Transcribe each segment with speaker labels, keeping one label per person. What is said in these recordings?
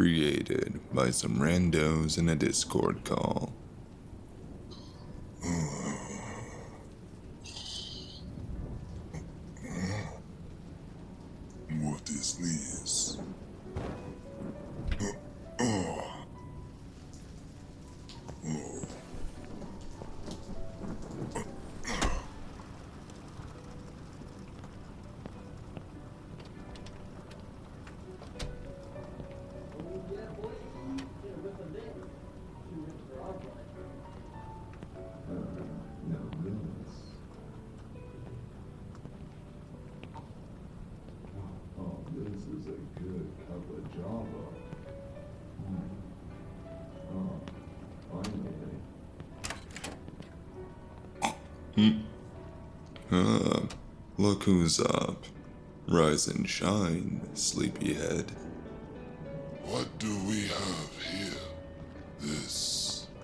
Speaker 1: Created by some randos in a Discord call.
Speaker 2: What is this?
Speaker 3: This is a good cup of Java. Finally.
Speaker 1: Look who's up. Rise and shine, sleepyhead.
Speaker 2: What do we have here?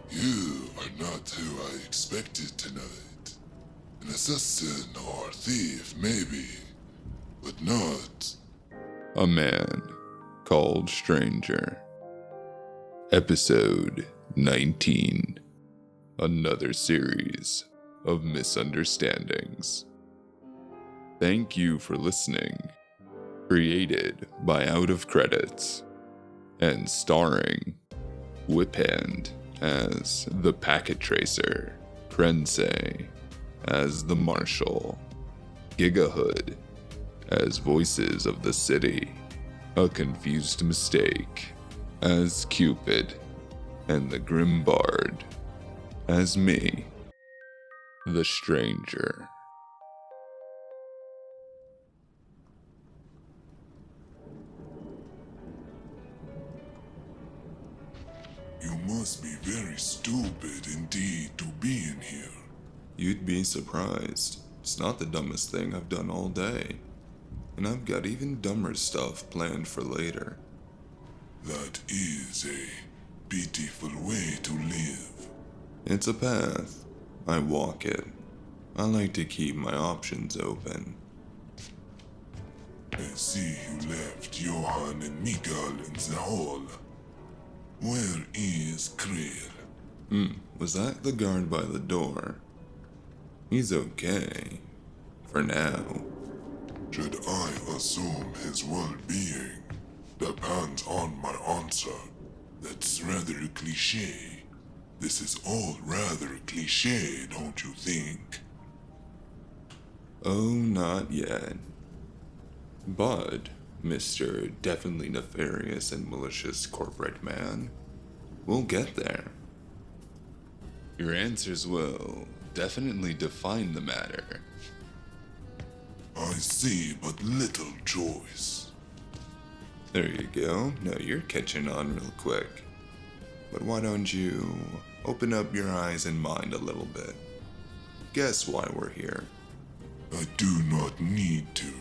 Speaker 2: You are not who I expected tonight. An assassin or thief, maybe, but not.
Speaker 1: A man called Stranger. Episode 19. Another Series of Misunderstandings. Thank you for listening. Created by Out of Credits. And starring Whiphand as the Packet Tracer, Prense as the Marshal, Gigahood as Voices of the City, A Confused Mistake as Cupid, and the Grim Bard as me, the Stranger.
Speaker 2: You must be very stupid indeed to be in here.
Speaker 1: You'd be surprised. It's not the dumbest thing I've done all day. And I've got even dumber stuff planned for later.
Speaker 2: That is a beautiful way to live.
Speaker 1: It's a path. I walk it. I like to keep my options open.
Speaker 2: I see you left Johan and Mikael in the hall. Where is Krill?
Speaker 1: Was that the guard by the door? He's okay. For now.
Speaker 2: Should I assume his well-being depends on my answer? That's rather cliché. This is all rather cliché, don't you think?
Speaker 1: Oh, not yet. But, Mr. Definitely Nefarious and Malicious Corporate Man, we'll get there. Your answers will definitely define the matter.
Speaker 2: I see but little choice.
Speaker 1: There you go. Now you're catching on real quick. But why don't you open up your eyes and mind a little bit? Guess why we're here.
Speaker 2: I do not need to.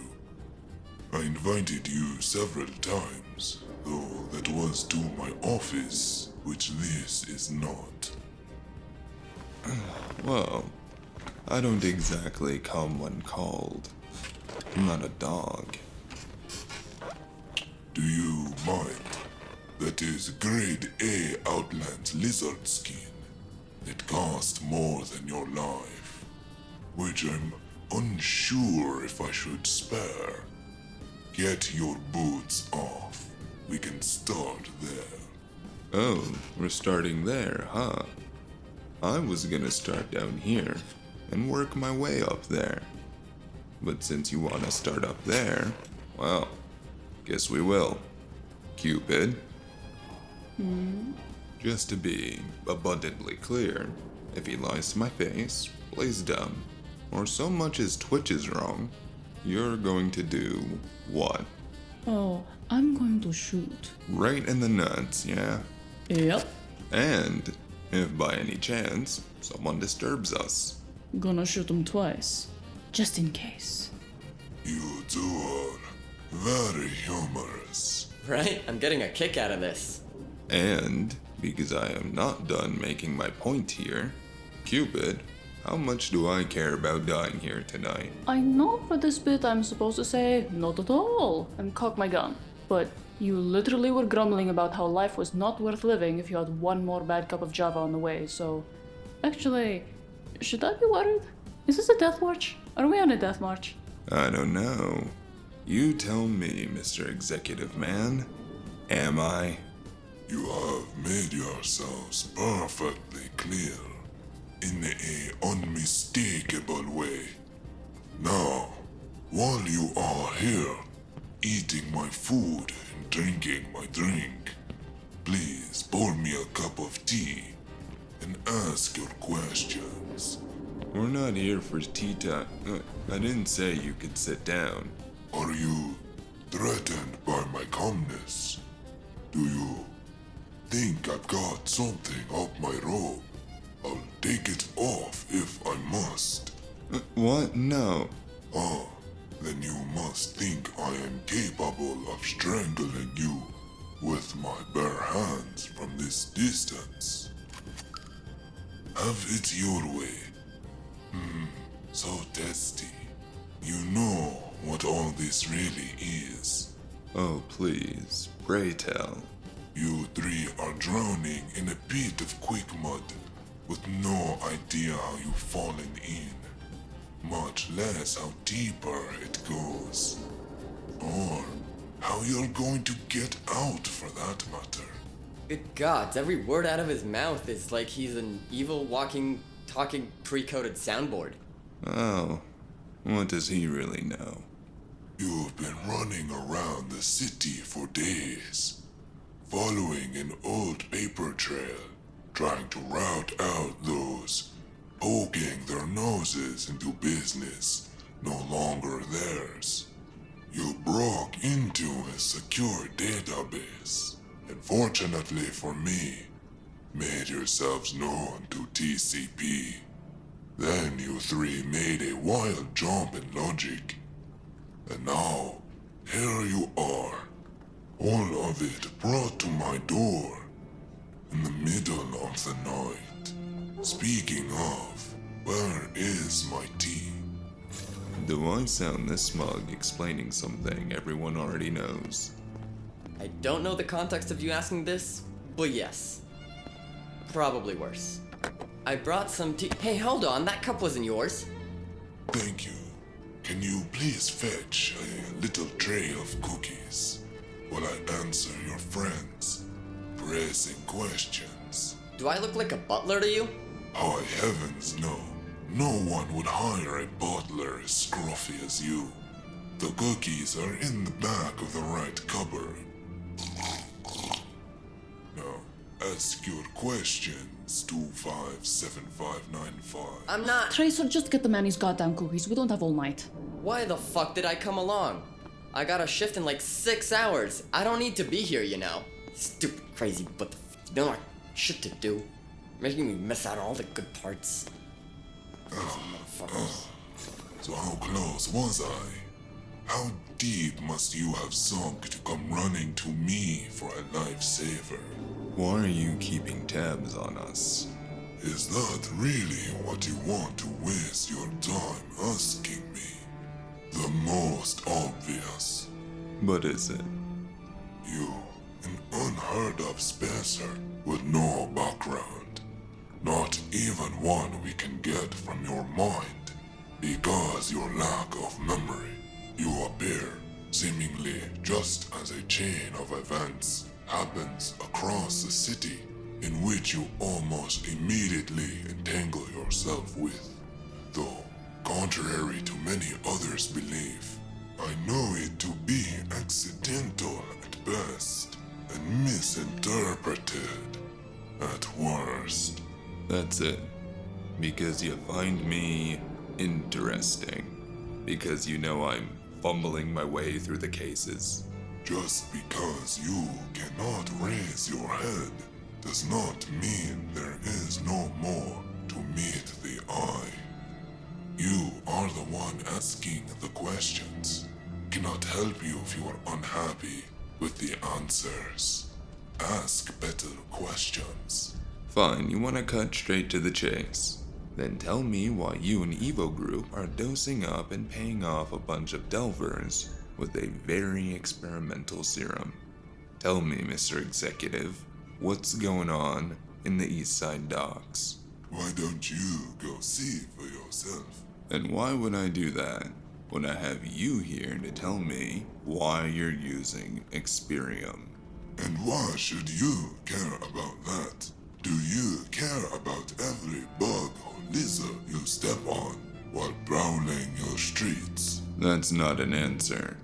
Speaker 2: I invited you several times, though that was to my office, which this is not.
Speaker 1: Well, I don't exactly come when called. I'm not a dog.
Speaker 2: Do you mind? That is grade A Outland lizard skin. It costs more than your life, which I'm unsure if I should spare. Get your boots off. We can start there.
Speaker 1: Oh, we're starting there, huh? I was gonna start down here and work my way up there. But since you want to start up there, well, guess we will. Cupid? Just to be abundantly clear, if he lies to my face, plays dumb, or so much as twitches wrong, you're going to do what?
Speaker 4: Oh, I'm going to shoot.
Speaker 1: Right in the nuts, yeah?
Speaker 4: Yep.
Speaker 1: And if by any chance someone disturbs us.
Speaker 4: Gonna shoot him twice. Just in case.
Speaker 2: You two are very humorous.
Speaker 5: Right? I'm getting a kick out of this.
Speaker 1: And, because I am not done making my point here, Cupid, how much do I care about dying here tonight?
Speaker 4: I know for this bit I'm supposed to say not at all and cock my gun. But You literally were grumbling about how life was not worth living if you had one more bad cup of Java on the way, so. Actually, should I be worried? Is this a death march? Are we on a death march?
Speaker 1: I don't know. You tell me, Mr. Executive Man. Am I?
Speaker 2: You have made yourselves perfectly clear in a unmistakable way. Now, while you are here, eating my food and drinking my drink, please pour me a cup of tea and ask your questions.
Speaker 1: We're not here for tea time. I didn't say you could sit down.
Speaker 2: Are you threatened by my calmness? Do you think I've got something up my robe? I'll take it off if I must.
Speaker 1: What? No.
Speaker 2: Ah, then you must think I am capable of strangling you with my bare hands from this distance. Have it your way. So testy. You know what all this really is.
Speaker 1: Oh, please. Pray tell.
Speaker 2: You three are drowning in a pit of quick mud with no idea how you've fallen in, much less how deeper it goes. Or how you're going to get out for that matter.
Speaker 5: Good gods, every word out of his mouth is like he's an evil, walking, talking, pre-coded soundboard.
Speaker 1: Oh, what does he really know?
Speaker 2: You've been running around the city for days, following an old paper trail, trying to rout out those poking their noses into business no longer theirs. You broke into a secure database, and fortunately for me, made yourselves known to TCP. Then you three made a wild jump in logic. And now, here you are. All of it brought to my door. In the middle of the night. Speaking of, where is my tea?
Speaker 1: Do I sound this smug explaining something everyone already knows?
Speaker 5: I don't know the context of you asking this, but yes. Probably worse. I brought some tea. Hey, hold on, that cup wasn't yours.
Speaker 2: Thank you. Can you please fetch a little tray of cookies while I answer your friends' pressing questions?
Speaker 5: Do I look like a butler to you?
Speaker 2: High heavens, no. No one would hire a butler as scruffy as you. The cookies are in the back of the right cupboard. Now, ask your questions, 257595.
Speaker 5: I'm not.
Speaker 4: Tracer, just get the man his goddamn cookies. We don't have all night.
Speaker 5: Why the fuck did I come along? I got a shift in like 6 hours. I don't need to be here, you know. Stupid, crazy, but you know, shit to do. Making me miss out on all the good parts. Crazy motherfuckers.
Speaker 2: So how close was I? How deep must you have sunk to come running to me for a lifesaver?
Speaker 1: Why are you keeping tabs on us?
Speaker 2: Is that really what you want to waste your time asking me? The most obvious.
Speaker 1: But is it?
Speaker 2: You, an unheard of spacer with no background. Not even one we can get from your mind, because your lack of memory. You appear, seemingly just as a chain of events happens across the city, in which you almost immediately entangle yourself with. Though, contrary to many others' belief, I know it to be accidental at best, and misinterpreted at worst.
Speaker 1: That's it. Because you find me interesting. Because you know I'm fumbling my way through the cases.
Speaker 2: Just because you cannot raise your head does not mean there is no more to meet the eye. You are the one asking the questions. Cannot help you if you are unhappy with the answers. Ask better questions.
Speaker 1: Fine, you want to cut straight to the chase. Then tell me why you and Evo Group are dosing up and paying off a bunch of delvers with a very experimental serum. Tell me, Mr. Executive, what's going on in the East Side docks?
Speaker 2: Why don't you go see for yourself?
Speaker 1: And why would I do that when I have you here to tell me why you're using Experium?
Speaker 2: And why should you care about that? Do you care about every bug or lizard you step on while prowling your streets?
Speaker 1: That's not an answer.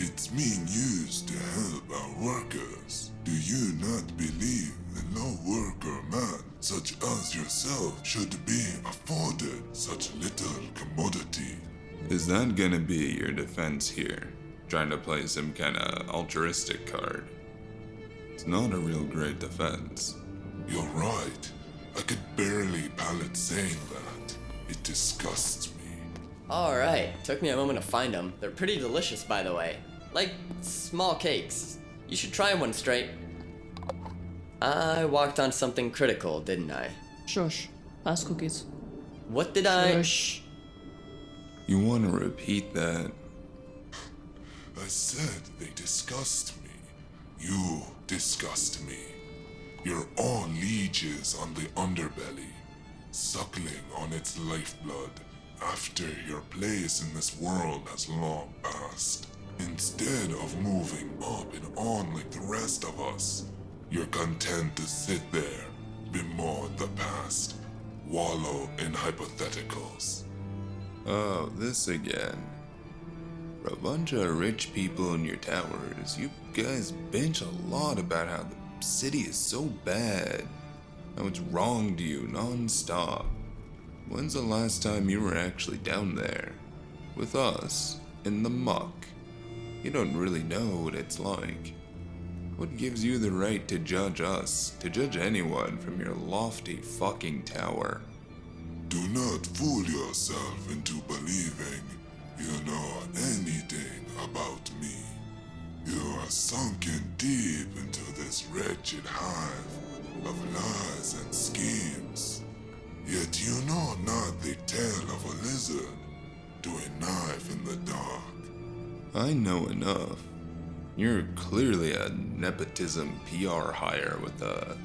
Speaker 2: It's being used to help our workers. Do you not believe that no worker man such as yourself should be afforded such little commodity?
Speaker 1: Is that gonna be your defense here? Trying to play some kinda altruistic card? It's not a real great defense.
Speaker 2: You're right. I could barely palate saying that. It disgusts me.
Speaker 5: Alright, took me a moment to find them. They're pretty delicious, by the way. Like small cakes. You should try one straight. I walked on something critical, didn't I?
Speaker 4: Shush. Pass cookies.
Speaker 5: What did I?
Speaker 4: Shush.
Speaker 1: You wanna repeat that?
Speaker 2: I said they disgust me. You disgust me. You're all leeches on the underbelly, suckling on its lifeblood after your place in this world has long passed. Instead of moving up and on like the rest of us, you're content to sit there, bemoan the past, wallow in hypotheticals.
Speaker 1: Oh, this again. For a bunch of rich people in your towers, you guys bitch a lot about how the city is so bad, how it's wronged you non-stop. When's the last time you were actually down there? With us, in the muck? You don't really know what it's like. What gives you the right to judge us, to judge anyone from your lofty fucking tower?
Speaker 2: Do not fool yourself into believing you know anything about me. You are sunken deep into this wretched hive of lies and schemes. Yet you know not the tale of a lizard to a knife in the dark.
Speaker 1: I know enough. You're clearly a nepotism PR hire with a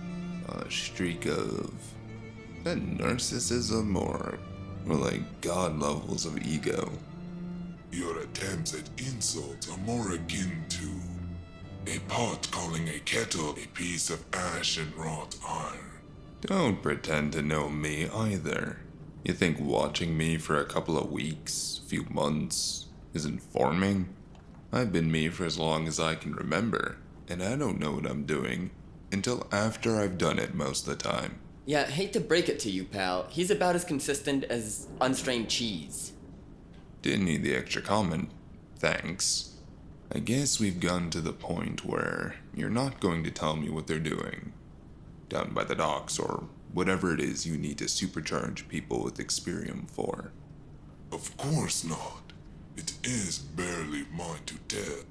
Speaker 1: streak of is that narcissism or like god levels of ego.
Speaker 2: Your attempts at insult are more akin to a pot calling a kettle a piece of ash and wrought iron.
Speaker 1: Don't pretend to know me either. You think watching me for a couple of weeks, few months, is informing? I've been me for as long as I can remember, and I don't know what I'm doing until after I've done it most of the time.
Speaker 5: Yeah, hate to break it to you, pal. He's about as consistent as unstrained cheese.
Speaker 1: Didn't need the extra comment. Thanks. I guess we've gotten to the point where you're not going to tell me what they're doing down by the docks or whatever it is you need to supercharge people with Experium for.
Speaker 2: Of course not. It is barely mine to tell.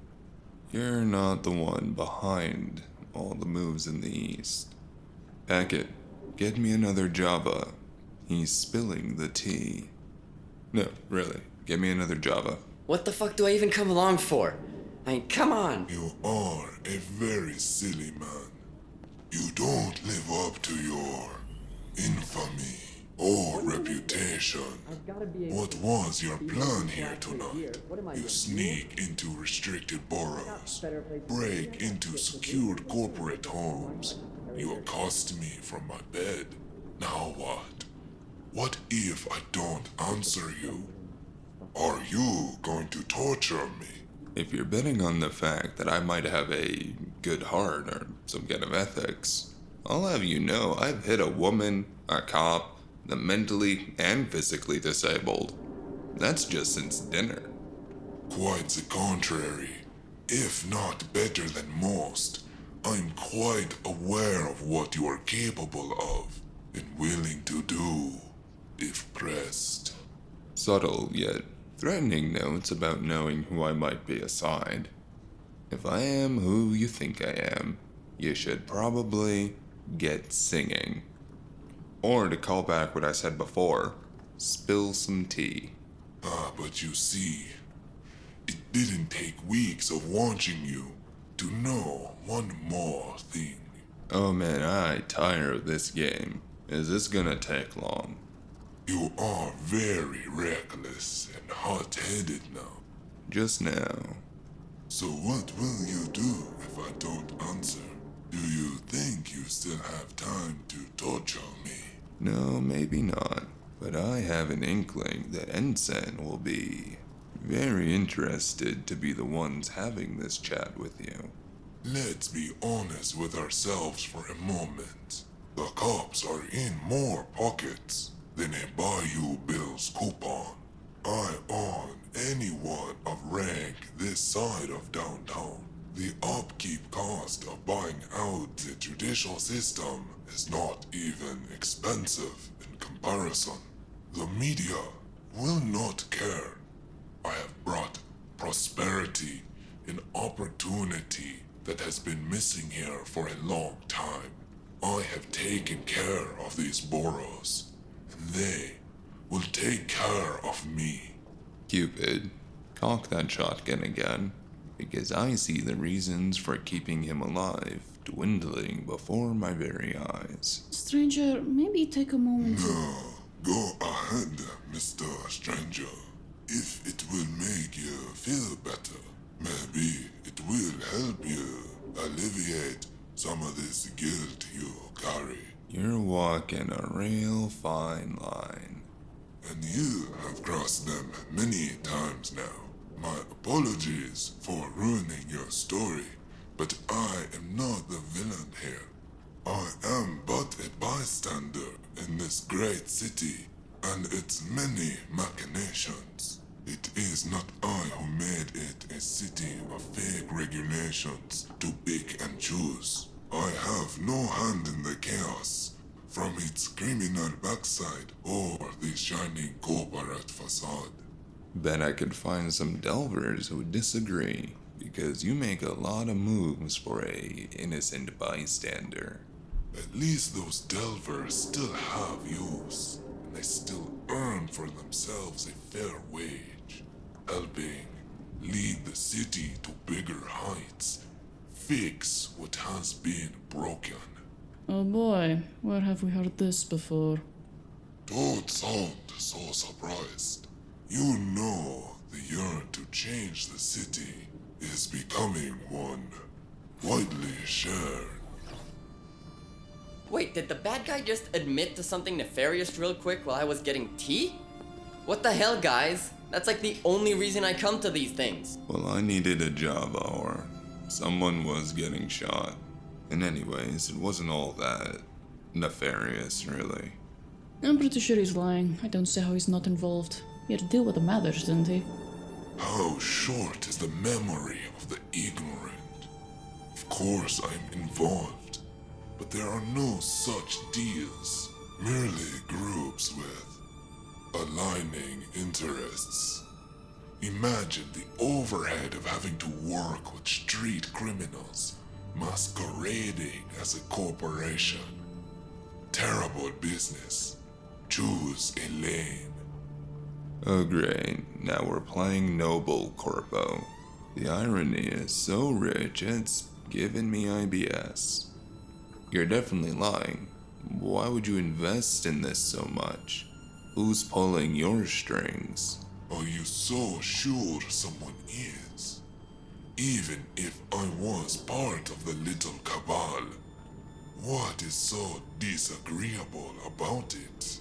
Speaker 1: You're not the one behind all the moves in the East. Packet, get me another Java. He's spilling the tea. No, really, get me another Java.
Speaker 5: What the fuck do I even come along for? I mean, come on.
Speaker 2: You are a very silly man. You don't live up to your infamy or reputation. What was your plan here tonight? You sneak into restricted boroughs, break into secured corporate homes. You accost me from my bed. Now what? What if I don't answer you? Are you going to torture me?
Speaker 1: If you're betting on the fact that I might have a good heart or some kind of ethics, I'll have you know I've hit a woman, a cop, the mentally and physically disabled. That's just since dinner.
Speaker 2: Quite the contrary. If not better than most, I'm quite aware of what you are capable of and willing to do, if pressed.
Speaker 1: Subtle yet threatening notes about knowing who I might be aside. If I am who you think I am, you should probably get singing. Or to call back what I said before, spill some tea.
Speaker 2: Ah, but you see, it didn't take weeks of watching you to know one more thing.
Speaker 1: Oh man, I tire of this game. Is this gonna take long?
Speaker 2: You are very reckless and hot-headed now.
Speaker 1: Just now.
Speaker 2: So what will you do if I don't answer? Do you think you still have time to torture me?
Speaker 1: No, maybe not. But I have an inkling that Ensign will be very interested to be the ones having this chat with you.
Speaker 2: Let's be honest with ourselves for a moment. The cops are in more pockets than a Bayou Bills coupon. I own anyone of rank this side of downtown. The upkeep cost of buying out the judicial system is not even expensive in comparison. The media will not care. I have brought prosperity and opportunity that has been missing here for a long time. I have taken care of these boroughs, and they will take care of me.
Speaker 1: Cupid, cock that shotgun again, because I see the reasons for keeping him alive dwindling before my very eyes.
Speaker 4: Stranger, maybe take a moment.
Speaker 2: No, go ahead, Mr. Stranger. If it will make you feel better, maybe it will help you alleviate some of this guilt you carry.
Speaker 1: You're walking a real fine line.
Speaker 2: And you have crossed them many times now. My apologies for ruining your story, but I am not the villain here. I am but a bystander in this great city and its many machinations. It is not I who made it a city of fake regulations to pick and choose. I have no hand in the chaos, from its criminal backside or the shining corporate facade.
Speaker 1: Bet I could find some delvers who disagree, because you make a lot of moves for a innocent bystander.
Speaker 2: At least those delvers still have use, and they still earn for themselves a fair wage, helping lead the city to bigger heights, fix what has been broken.
Speaker 4: Oh boy, where have we heard this before?
Speaker 2: Don't sound so surprised. You know the yearn to change the city is becoming one widely shared.
Speaker 5: Wait, did the bad guy just admit to something nefarious real quick while I was getting tea? What the hell, guys? That's like the only reason I come to these things.
Speaker 1: Well, I needed a job, or someone was getting shot. And anyways, it wasn't all that nefarious, really.
Speaker 4: I'm pretty sure he's lying. I don't see how he's not involved. He had to deal with the matters, didn't he?
Speaker 2: How short is the memory of the ignorant? Of course I'm involved, but there are no such deals. Merely groups with aligning interests. Imagine the overhead of having to work with street criminals masquerading as a corporation. Terrible business. Choose a lane.
Speaker 1: Oh great, now we're playing Noble Corpo. The irony is so rich, it's giving me IBS. You're definitely lying. Why would you invest in this so much? Who's pulling your strings?
Speaker 2: Are you so sure someone is? Even if I was part of the little cabal, what is so disagreeable about it?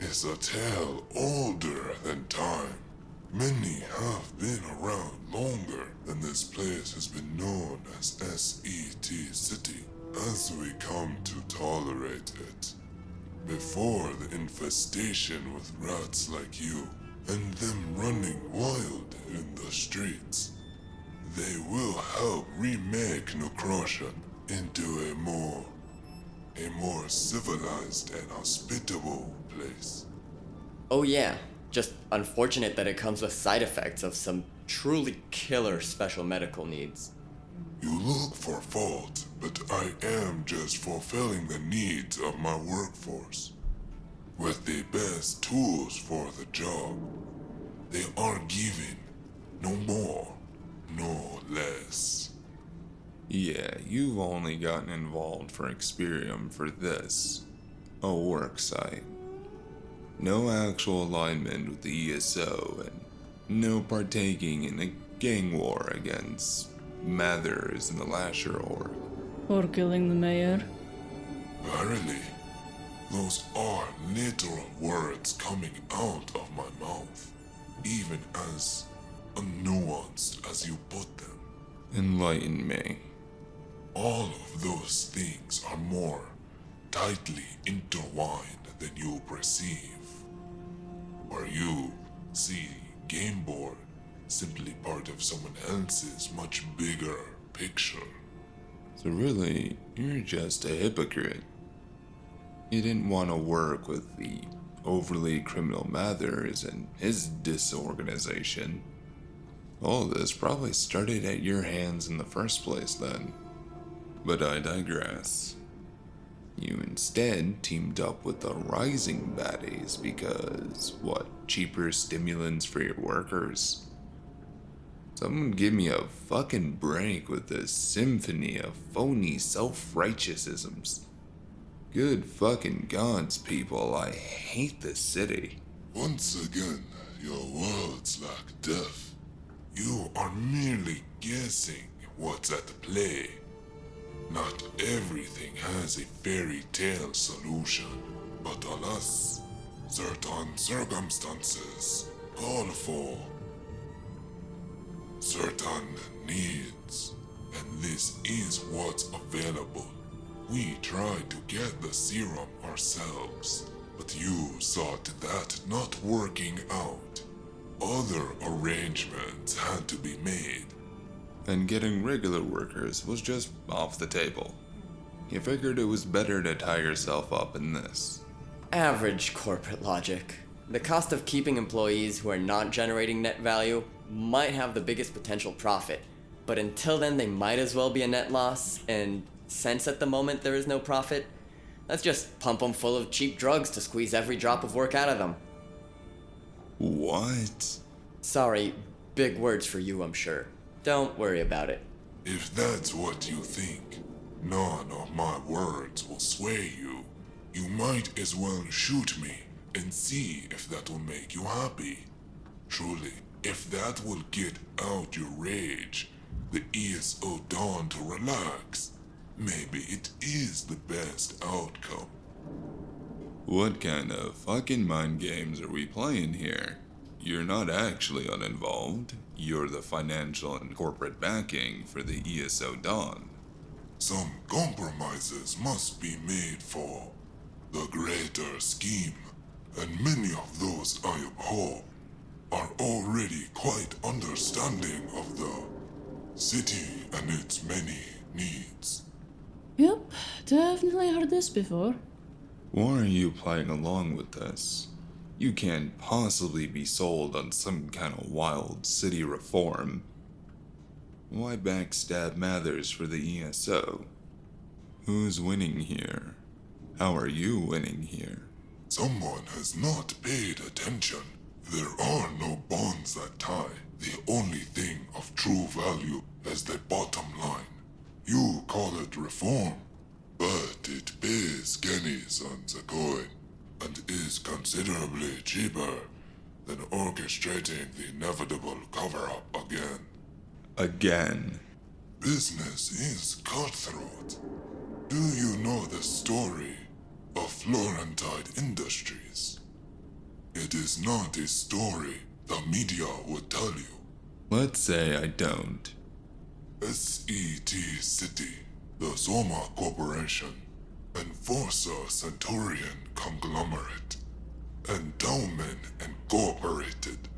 Speaker 2: It's a tale older than time. Many have been around longer than this place has been known as SET City, as we come to tolerate it. Before the infestation with rats like you, and them running wild in the streets, they will help remake Necroshan into a more civilized and hospitable place.
Speaker 5: Oh yeah, just unfortunate that it comes with side effects of some truly killer special medical needs.
Speaker 2: You look for fault, but I am just fulfilling the needs of my workforce. With the best tools for the job. They are given no more, no less.
Speaker 1: Yeah, you've only gotten involved for Experium for this. A work site. No actual alignment with the ESO, and no partaking in a gang war against Mathers and the Lasher Org.
Speaker 4: Or killing the mayor.
Speaker 2: Verily, those are literal words coming out of my mouth, even as unnuanced as you put them.
Speaker 1: Enlighten me.
Speaker 2: All of those things are more tightly intertwined than you perceive. Or you see game board simply part of someone else's much bigger picture.
Speaker 1: So really, you're just a hypocrite. You didn't want to work with the overly criminal Mathers and his disorganization. All this probably started at your hands in the first place then. But I digress. You instead teamed up with the rising baddies because, what, cheaper stimulants for your workers? Someone give me a fucking break with this symphony of phony self-righteousisms. Good fucking gods, people, I hate this city.
Speaker 2: Once again, your words lack depth. You are merely guessing what's at play. Not everything has a fairy tale solution, but alas, certain circumstances call for certain needs, and this is what's available. We tried to get the serum ourselves, but you saw to that not working out. Other arrangements had to be made.
Speaker 1: And getting regular workers was just off the table. You figured it was better to tie yourself up in this.
Speaker 5: Average corporate logic. The cost of keeping employees who are not generating net value might have the biggest potential profit, but until then they might as well be a net loss, and since at the moment there is no profit, let's just pump them full of cheap drugs to squeeze every drop of work out of them.
Speaker 1: What?
Speaker 5: Sorry, big words for you, I'm sure. Don't worry about it.
Speaker 2: If that's what you think, none of my words will sway you. You might as well shoot me and see if that will make you happy. Truly, if that will get out your rage, the ESO dawn to relax, maybe it is the best outcome.
Speaker 1: What kind of fucking mind games are we playing here? You're not actually uninvolved. You're the financial and corporate backing for the ESO Dawn.
Speaker 2: Some compromises must be made for the greater scheme, and many of those I abhor are already quite understanding of the city and its many needs.
Speaker 4: Yep, definitely heard this before.
Speaker 1: Why are you playing along with this? You can't possibly be sold on some kind of wild city reform. Why backstab Mathers for the ESO? Who's winning here? How are you winning here?
Speaker 2: Someone has not paid attention. There are no bonds that tie. The only thing of true value is the bottom line. You call it reform, but it pays guineas on the coin, and is considerably cheaper than orchestrating the inevitable cover-up again.
Speaker 1: Again.
Speaker 2: Business is cutthroat. Do you know the story of Florentine Industries? It is not a story the media would tell you.
Speaker 1: Let's say I don't.
Speaker 2: SET City, the Soma Corporation, Enforcer Centurion Conglomerate, Endowment Incorporated.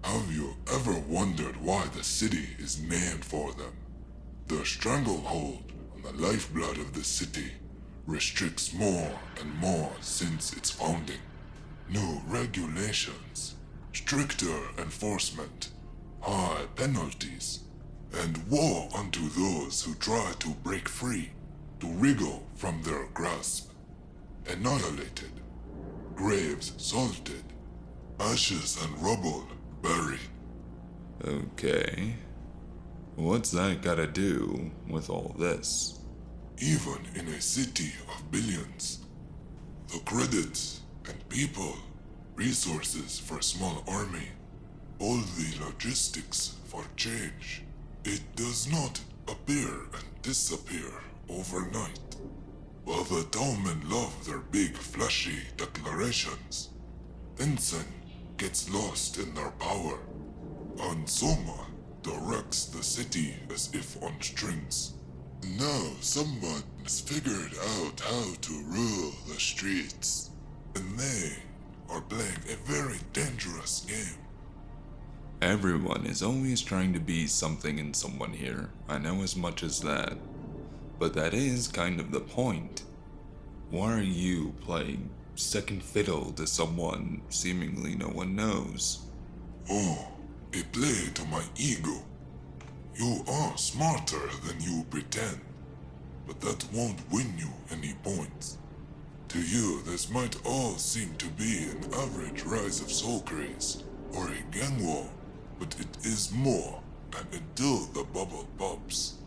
Speaker 2: Have you ever wondered why the city is named for them? The stranglehold on the lifeblood of the city restricts more and more since its founding. New regulations, stricter enforcement, high penalties, and woe unto those who try to break free, to wriggle from their grasp. Annihilated, graves salted, ashes and rubble buried.
Speaker 1: Okay. What's that gotta do with all this?
Speaker 2: Even in a city of billions, the credits and people, resources for a small army, all the logistics for change, it does not appear and disappear overnight. While the Talmen love their big flashy declarations, Ensign gets lost in their power, and Soma directs the city as if on strings. Now someone has figured out how to rule the streets, and they are playing a very dangerous game.
Speaker 1: Everyone is always trying to be something in someone here. I know as much as that. But that is kind of the point. Why are you playing second fiddle to someone seemingly no one knows?
Speaker 2: Oh, a play to my ego. You are smarter than you pretend, but that won't win you any points. To you, this might all seem to be an average rise of soul craze, or a gang war, but it is more, and until the bubble pops.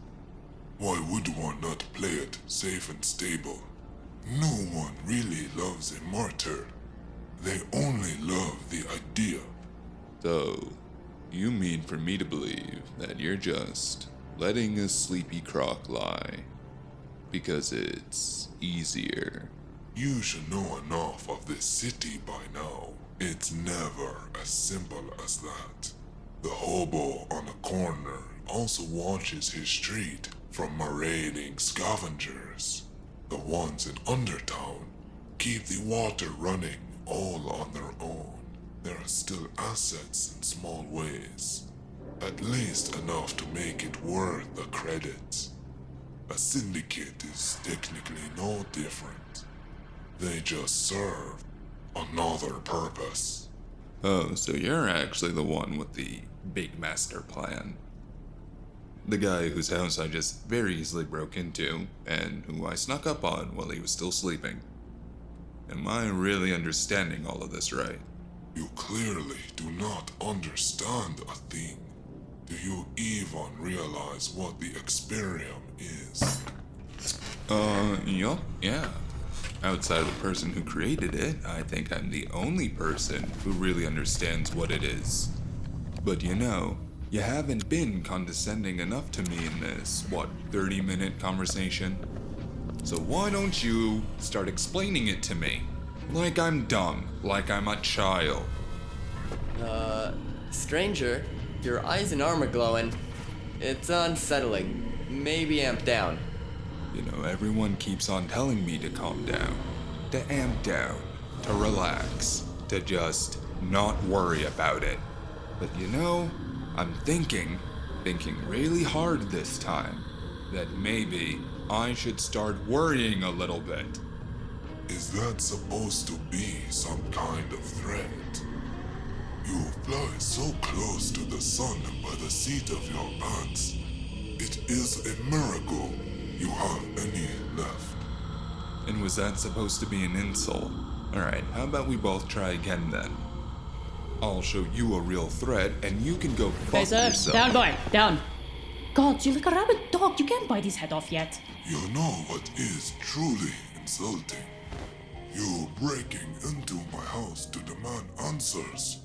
Speaker 2: Why would one not play it safe and stable? No one really loves a martyr. They only love the idea.
Speaker 1: So, you mean for me to believe that you're just letting a sleepy croc lie because it's easier?
Speaker 2: You should know enough of this city by now. It's never as simple as that. The hobo on the corner also watches his street from marauding scavengers. The ones in Undertown keep the water running all on their own. There are still assets in small ways, at least enough to make it worth the credits. A syndicate is technically no different. They just serve another purpose.
Speaker 1: Oh, so you're actually the one with the big master plan. The guy whose house I just very easily broke into, and who I snuck up on while he was still sleeping. Am I really understanding all of this right?
Speaker 2: You clearly do not understand a thing. Do you even realize what the Experium is?
Speaker 1: Yup, yeah. Outside of the person who created it, I think I'm the only person who really understands what it is. But you know, you haven't been condescending enough to me in this, 30-minute conversation? So why don't you start explaining it to me? Like I'm dumb, like I'm a child.
Speaker 5: Stranger, your eyes and arm are glowing. It's unsettling. Maybe amp down.
Speaker 1: You know, everyone keeps on telling me to calm down, to amp down, to relax, to just not worry about it. But you know, I'm thinking really hard this time, that maybe I should start worrying a little bit.
Speaker 2: Is that supposed to be some kind of threat? You fly so close to the sun by the seat of your pants. It is a miracle you have any left.
Speaker 1: And was that supposed to be an insult? Alright, how about we both try again then? I'll show you a real threat, and you can go fuck
Speaker 4: Okay, sir.
Speaker 1: yourself.
Speaker 4: Down, boy. Down. God, you're like a rabid dog. You can't bite his head off yet.
Speaker 2: You know what is truly insulting? You breaking into my house to demand answers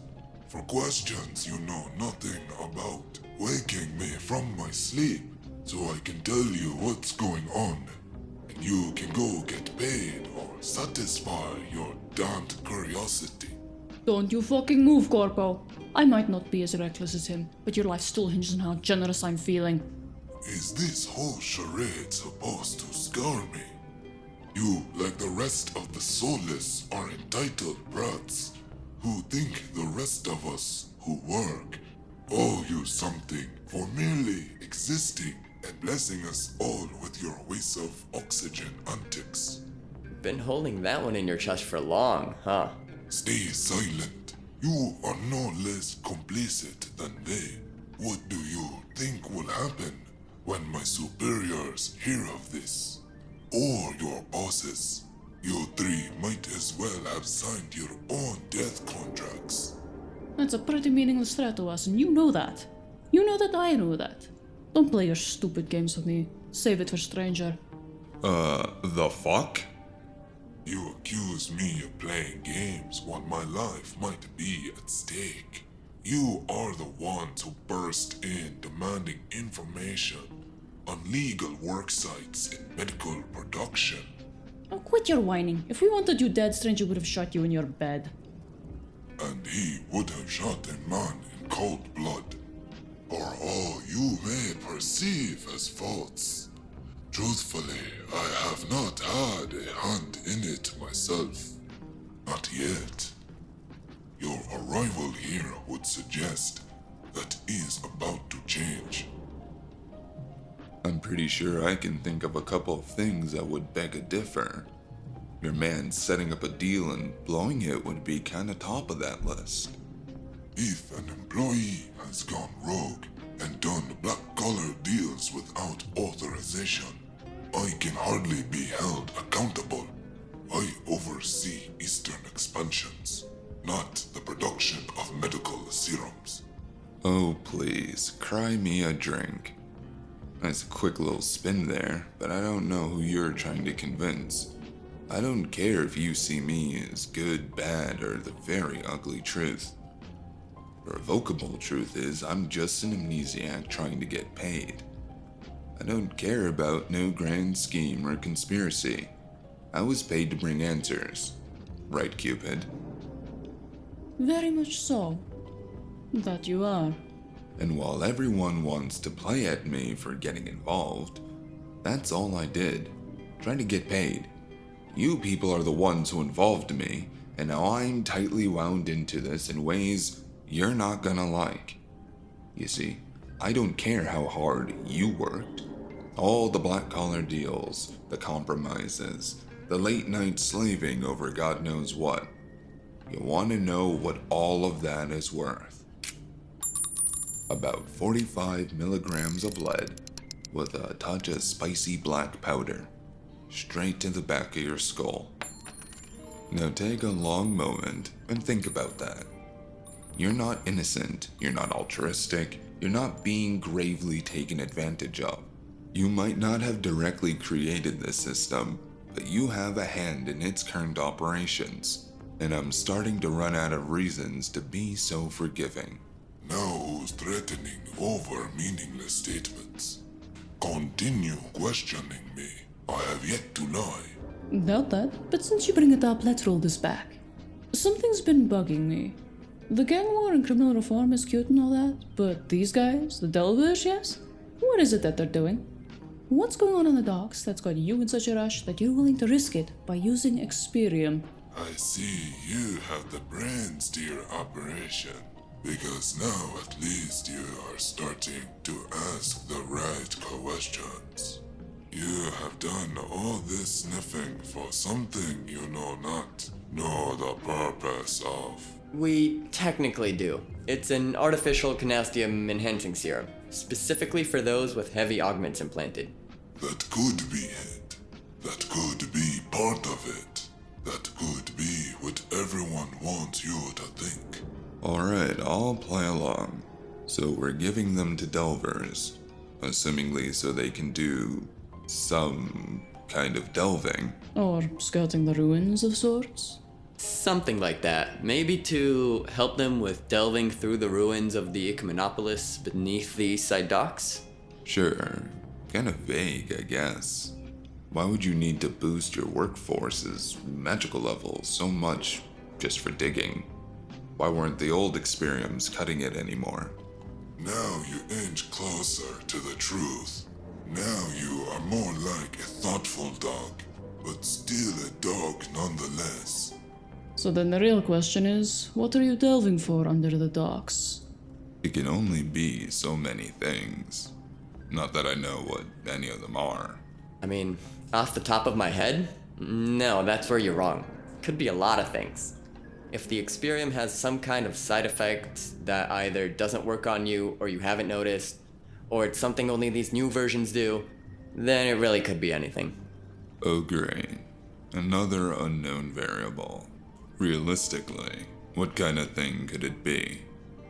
Speaker 2: for questions you know nothing about. Waking me from my sleep so I can tell you what's going on. And you can go get paid or satisfy your damned curiosity.
Speaker 4: Don't you fucking move, Corpo. I might not be as reckless as him, but your life still hinges on how generous I'm feeling.
Speaker 2: Is this whole charade supposed to scare me? You, like the rest of the soulless, are entitled brats who think the rest of us who work owe you something for merely existing and blessing us all with your waste of oxygen antics.
Speaker 5: Been holding that one in your chest for long, huh?
Speaker 2: Stay silent. You are no less complicit than they. What do you think will happen when my superiors hear of this? Or your bosses? You three might as well have signed your own death contracts.
Speaker 4: That's a pretty meaningless threat to us, and you know that. You know that I know that. Don't play your stupid games with me. Save it for stranger.
Speaker 1: The fuck?
Speaker 2: You accuse me of playing games when my life might be at stake. You are the ones who burst in demanding information on legal work sites in medical production.
Speaker 4: Oh, quit your whining. If we wanted you dead, stranger would have shot you in your bed.
Speaker 2: And he would have shot a man in cold blood, for all you may perceive as faults. Truthfully, I have not had a hand in it myself. Not yet. Your arrival here would suggest that is about to change.
Speaker 1: I'm pretty sure I can think of a couple of things that would beg a differ. Your man setting up a deal and blowing it would be kinda top of that list.
Speaker 2: If an employee has gone rogue and done black-collar deals without authorization, I can hardly be held accountable. I oversee Eastern expansions, not the production of medical serums.
Speaker 1: Oh, please, cry me a drink. Nice quick little spin there, but I don't know who you're trying to convince. I don't care if you see me as good, bad, or the very ugly truth. The revocable truth is I'm just an amnesiac trying to get paid. I don't care about no grand scheme or conspiracy. I was paid to bring answers. Right, Cupid?
Speaker 4: Very much so. That you are.
Speaker 1: And while everyone wants to play at me for getting involved, that's all I did. Trying to get paid. You people are the ones who involved me, and now I'm tightly wound into this in ways you're not gonna like. You see, I don't care how hard you worked. All the black-collar deals, the compromises, the late-night slaving over God knows what. You want to know what all of that is worth? About 45 milligrams of lead with a touch of spicy black powder, straight to the back of your skull. Now take a long moment and think about that. You're not innocent, you're not altruistic, you're not being gravely taken advantage of. You might not have directly created this system, but you have a hand in its current operations, and I'm starting to run out of reasons to be so forgiving.
Speaker 2: Now who's threatening over meaningless statements? Continue questioning me. I have yet to lie.
Speaker 4: Doubt that, but since you bring it up, let's roll this back. Something's been bugging me. The gang war and criminal reform is cute and all that, but these guys, the Delvers, yes? What is it that they're doing? What's going on the docks that's got you in such a rush that you're willing to risk it by using Experium?
Speaker 2: I see you have the brains to your operation. Because now at least you are starting to ask the right questions. You have done all this sniffing for something you know not, nor the purpose of.
Speaker 5: We technically do. It's an artificial canastium enhancing serum, specifically for those with heavy augments implanted.
Speaker 2: That could be it. That could be part of it. That could be what everyone wants you to think.
Speaker 1: Alright, I'll play along. So we're giving them to Delvers, assumingly so they can do some kind of delving.
Speaker 4: Or scouting the ruins of sorts?
Speaker 5: Something like that. Maybe to help them with delving through the ruins of the Ecumenopolis beneath the East Side docks?
Speaker 1: Sure, kinda vague, I guess. Why would you need to boost your workforce's magical levels so much just for digging? Why weren't the old Experiums cutting it anymore?
Speaker 2: Now you inch closer to the truth. Now you are more like a thoughtful dog, but still a dog nonetheless.
Speaker 4: So then the real question is, what are you delving for under the docks?
Speaker 1: It can only be so many things. Not that I know what any of them are.
Speaker 5: I mean, off the top of my head? No, that's where you're wrong. Could be a lot of things. If the Experium has some kind of side effect that either doesn't work on you or you haven't noticed, or it's something only these new versions do, then it really could be anything.
Speaker 1: Oh great. Another unknown variable. Realistically, what kind of thing could it be?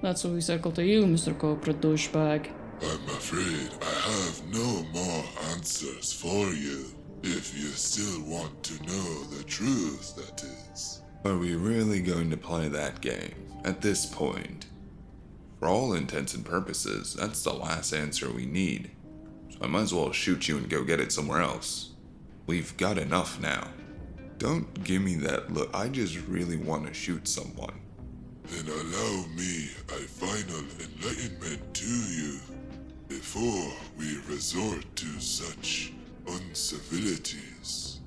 Speaker 4: That's what we circle to you, Mr. Corporate Douchebag.
Speaker 2: I'm afraid I have no more answers for you. If you still want to know the truth, that is.
Speaker 1: Are we really going to play that game at this point? For all intents and purposes, that's the last answer we need. So I might as well shoot you and go get it somewhere else. We've got enough now. Don't give me that look. I just really want to shoot someone.
Speaker 2: Then allow me a final enlightenment to you before we resort to such uncivilities.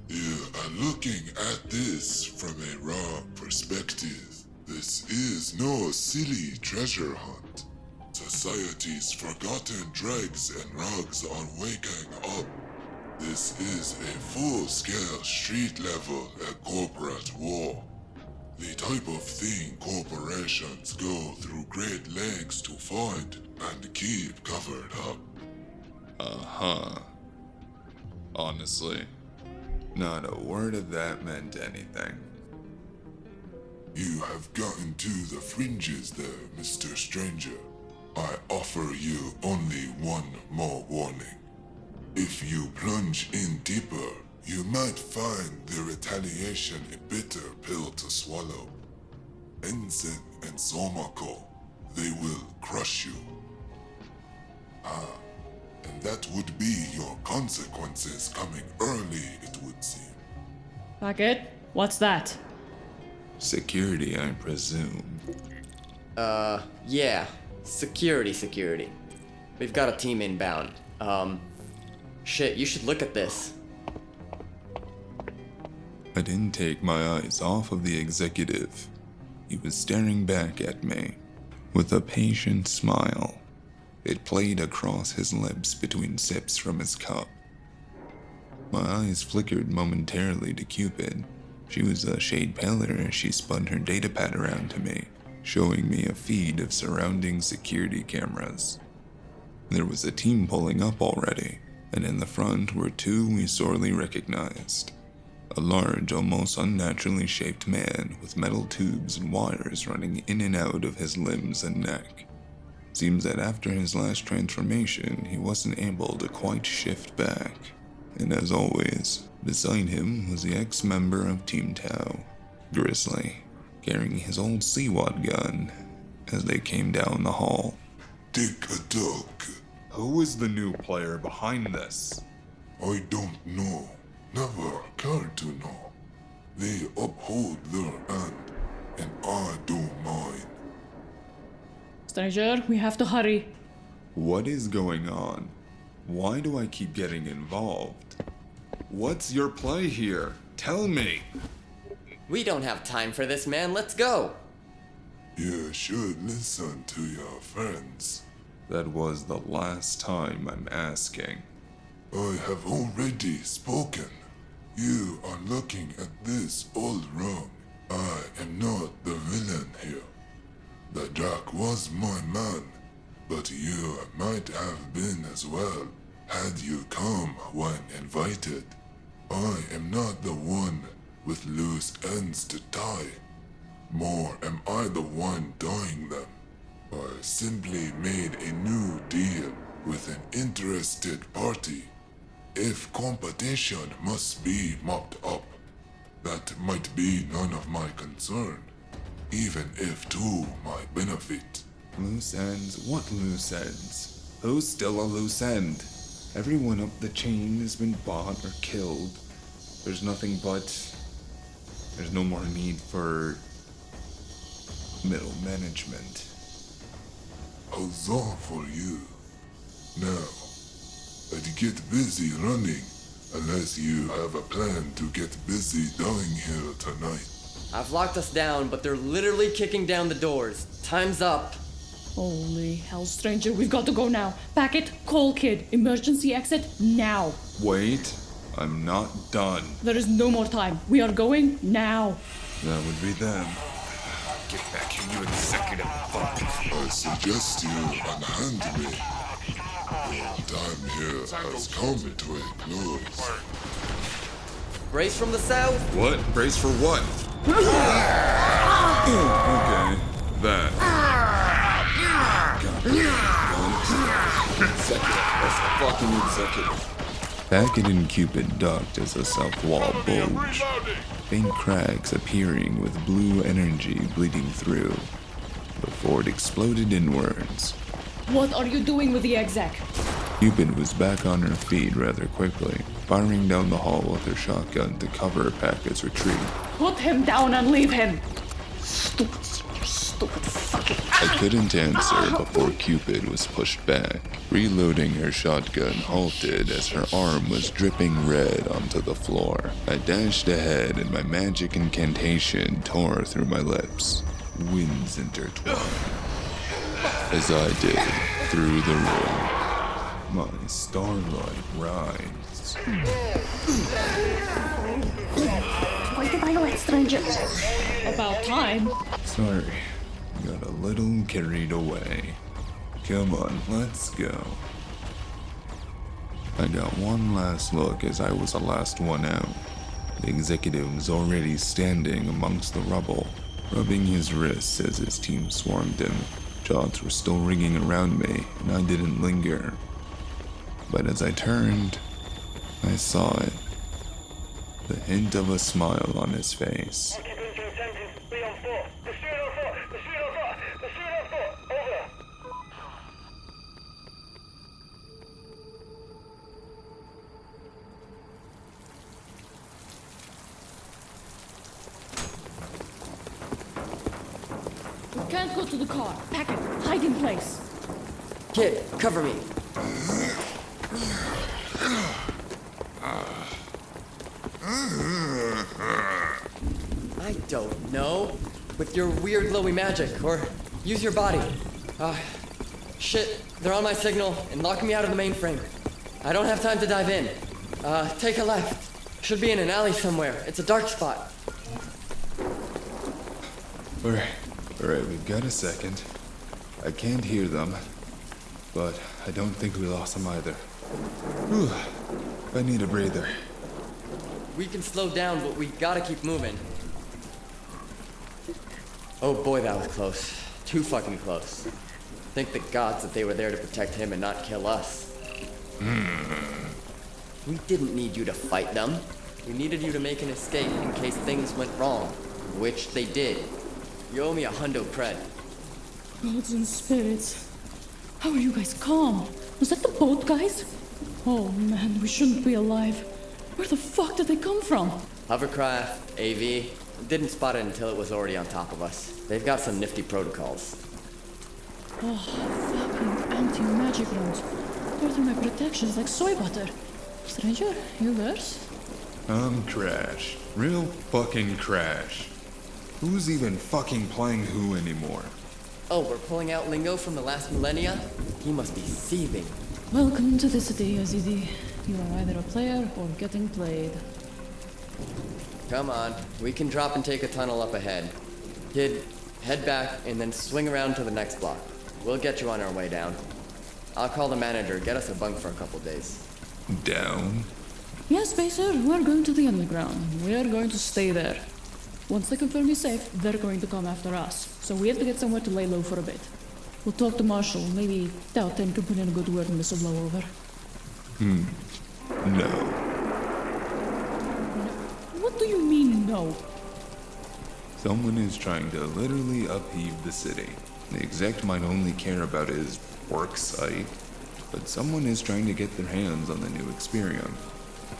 Speaker 2: You are looking at this from a raw perspective. This is no silly treasure hunt. Society's forgotten dregs and rugs are waking up. This is a full-scale street-level and corporate war. The type of thing corporations go through great lengths to find and keep covered up.
Speaker 1: Uh-huh. Honestly, not a word of that meant anything.
Speaker 2: You have gotten to the fringes there, Mr. Stranger. I offer you only one more warning. If you plunge in deeper, you might find the retaliation a bitter pill to swallow. Ensign and Somako, they will crush you. And that would be your consequences coming early, it would seem.
Speaker 4: Packet? What's that?
Speaker 1: Security, I presume.
Speaker 5: Yeah. Security. We've got a team inbound. Shit, you should look at this.
Speaker 1: I didn't take my eyes off of the executive. He was staring back at me with a patient smile. It played across his lips between sips from his cup. My eyes flickered momentarily to Cupid. She was a shade paler as she spun her datapad around to me, showing me a feed of surrounding security cameras. There was a team pulling up already, and in the front were two we sorely recognized. A large, almost unnaturally shaped man with metal tubes and wires running in and out of his limbs and neck. Seems that after his last transformation, he wasn't able to quite shift back. And as always, beside him was the ex-member of Team Tau, Grizzly, carrying his old CWAT gun as they came down the hall.
Speaker 2: Take a dog.
Speaker 1: Who is the new player behind this?
Speaker 2: I don't know. Never cared to know. They uphold their end, and I do mine.
Speaker 4: Stranger, we have to hurry.
Speaker 1: What is going on? Why do I keep getting involved? What's your play here? Tell me!
Speaker 5: We don't have time for this, man. Let's go.
Speaker 2: You should listen to your friends.
Speaker 1: That was the last time I'm asking.
Speaker 2: I have already spoken. You are looking at this all wrong. I am not the villain here. The Jack was my man, but you might have been as well, had you come when invited. I am not the one with loose ends to tie. More am I the one tying them. I simply made a new deal with an interested party. If competition must be mopped up, that might be none of my concern, even if to my benefit.
Speaker 1: Loose ends? What loose ends? Who's still a loose end? Everyone up the chain has been bought or killed. There's nothing but... There's no more need for... middle management.
Speaker 2: Huzzah for you. Now, I'd get busy running, unless you have a plan to get busy dying here tonight.
Speaker 5: I've locked us down, but they're literally kicking down the doors. Time's up.
Speaker 4: Holy hell, Stranger, we've got to go now. Packet, call kid. Emergency exit now.
Speaker 1: Wait, I'm not done.
Speaker 4: There is no more time. We are going now.
Speaker 1: That would be them.
Speaker 6: Get back here, you executive fuck.
Speaker 2: I suggest you unhand me. Your time here has come to a close.
Speaker 5: Brace from the south.
Speaker 1: What? Brace for what? Okay, that. Got it.
Speaker 6: Fucking executive.
Speaker 1: Beckett and Cupid ducked as the south wall bulged, faint cracks appearing with blue energy bleeding through, before it exploded inwards.
Speaker 4: What are you doing with the exec?
Speaker 1: Cupid was back on her feet rather quickly, firing down the hall with her shotgun to cover Beckett's retreat.
Speaker 4: Put him down and leave him! Stupid fucking...
Speaker 1: I couldn't answer before Cupid was pushed back. Reloading her shotgun halted as her arm was dripping red onto the floor. I dashed ahead and my magic incantation tore through my lips. Winds intertwined. As I did, through the room, my starlight rise.
Speaker 4: Why did I let strangers? About time.
Speaker 1: Sorry, got a little carried away. Come on, let's go. I got one last look as I was the last one out. The executive was already standing amongst the rubble, rubbing his wrists as his team swarmed him. Shots were still ringing around me, and I didn't linger. But as I turned, I saw it. The hint of a smile on his face.
Speaker 4: We can't go to the car. Pack it. Hide in place.
Speaker 5: Kid, cover me. I don't know. With your weird glowy magic, or use your body. Shit, they're on my signal and locking me out of the mainframe. I don't have time to dive in. Take a left. Should be in an alley somewhere. It's a dark spot.
Speaker 1: Alright, we've got a second. I can't hear them, but I don't think we lost them either. Whew, I need a breather.
Speaker 5: We can slow down, but we gotta keep moving. Oh boy, that was close. Too fucking close. Thank the gods that they were there to protect him and not kill us. We didn't need you to fight them. We needed you to make an escape in case things went wrong, which they did. You owe me a hundo cred.
Speaker 4: Gods and spirits. How are you guys calm? Was that the boat, guys? Oh man, we shouldn't be alive. Where the fuck did they come from?
Speaker 5: Hovercraft, AV. Didn't spot it until it was already on top of us. They've got some nifty protocols.
Speaker 4: Oh, fucking anti-magic rounds. They're through my protections like soy butter. Stranger, you verse?
Speaker 1: Crash. Real fucking crash. Who's even fucking playing who anymore?
Speaker 5: Oh, we're pulling out lingo from the last millennia? He must be seething.
Speaker 4: Welcome to the city, Azidi. You are either a player or getting played.
Speaker 5: Come on, we can drop and take a tunnel up ahead. Kid, head back and then swing around to the next block. We'll get you on our way down. I'll call the manager, get us a bunk for a couple days.
Speaker 1: Down?
Speaker 4: Yes, Spacer, we're going to the underground. We are going to stay there. Once they confirm he's safe, they're going to come after us. So we have to get somewhere to lay low for a bit. We'll talk to Marshall. Maybe Dalton can put in a good word when this will blow over.
Speaker 1: No.
Speaker 4: What do you mean, no?
Speaker 1: Someone is trying to literally upheave the city. The exec might only care about his work site, but someone is trying to get their hands on the new Experium.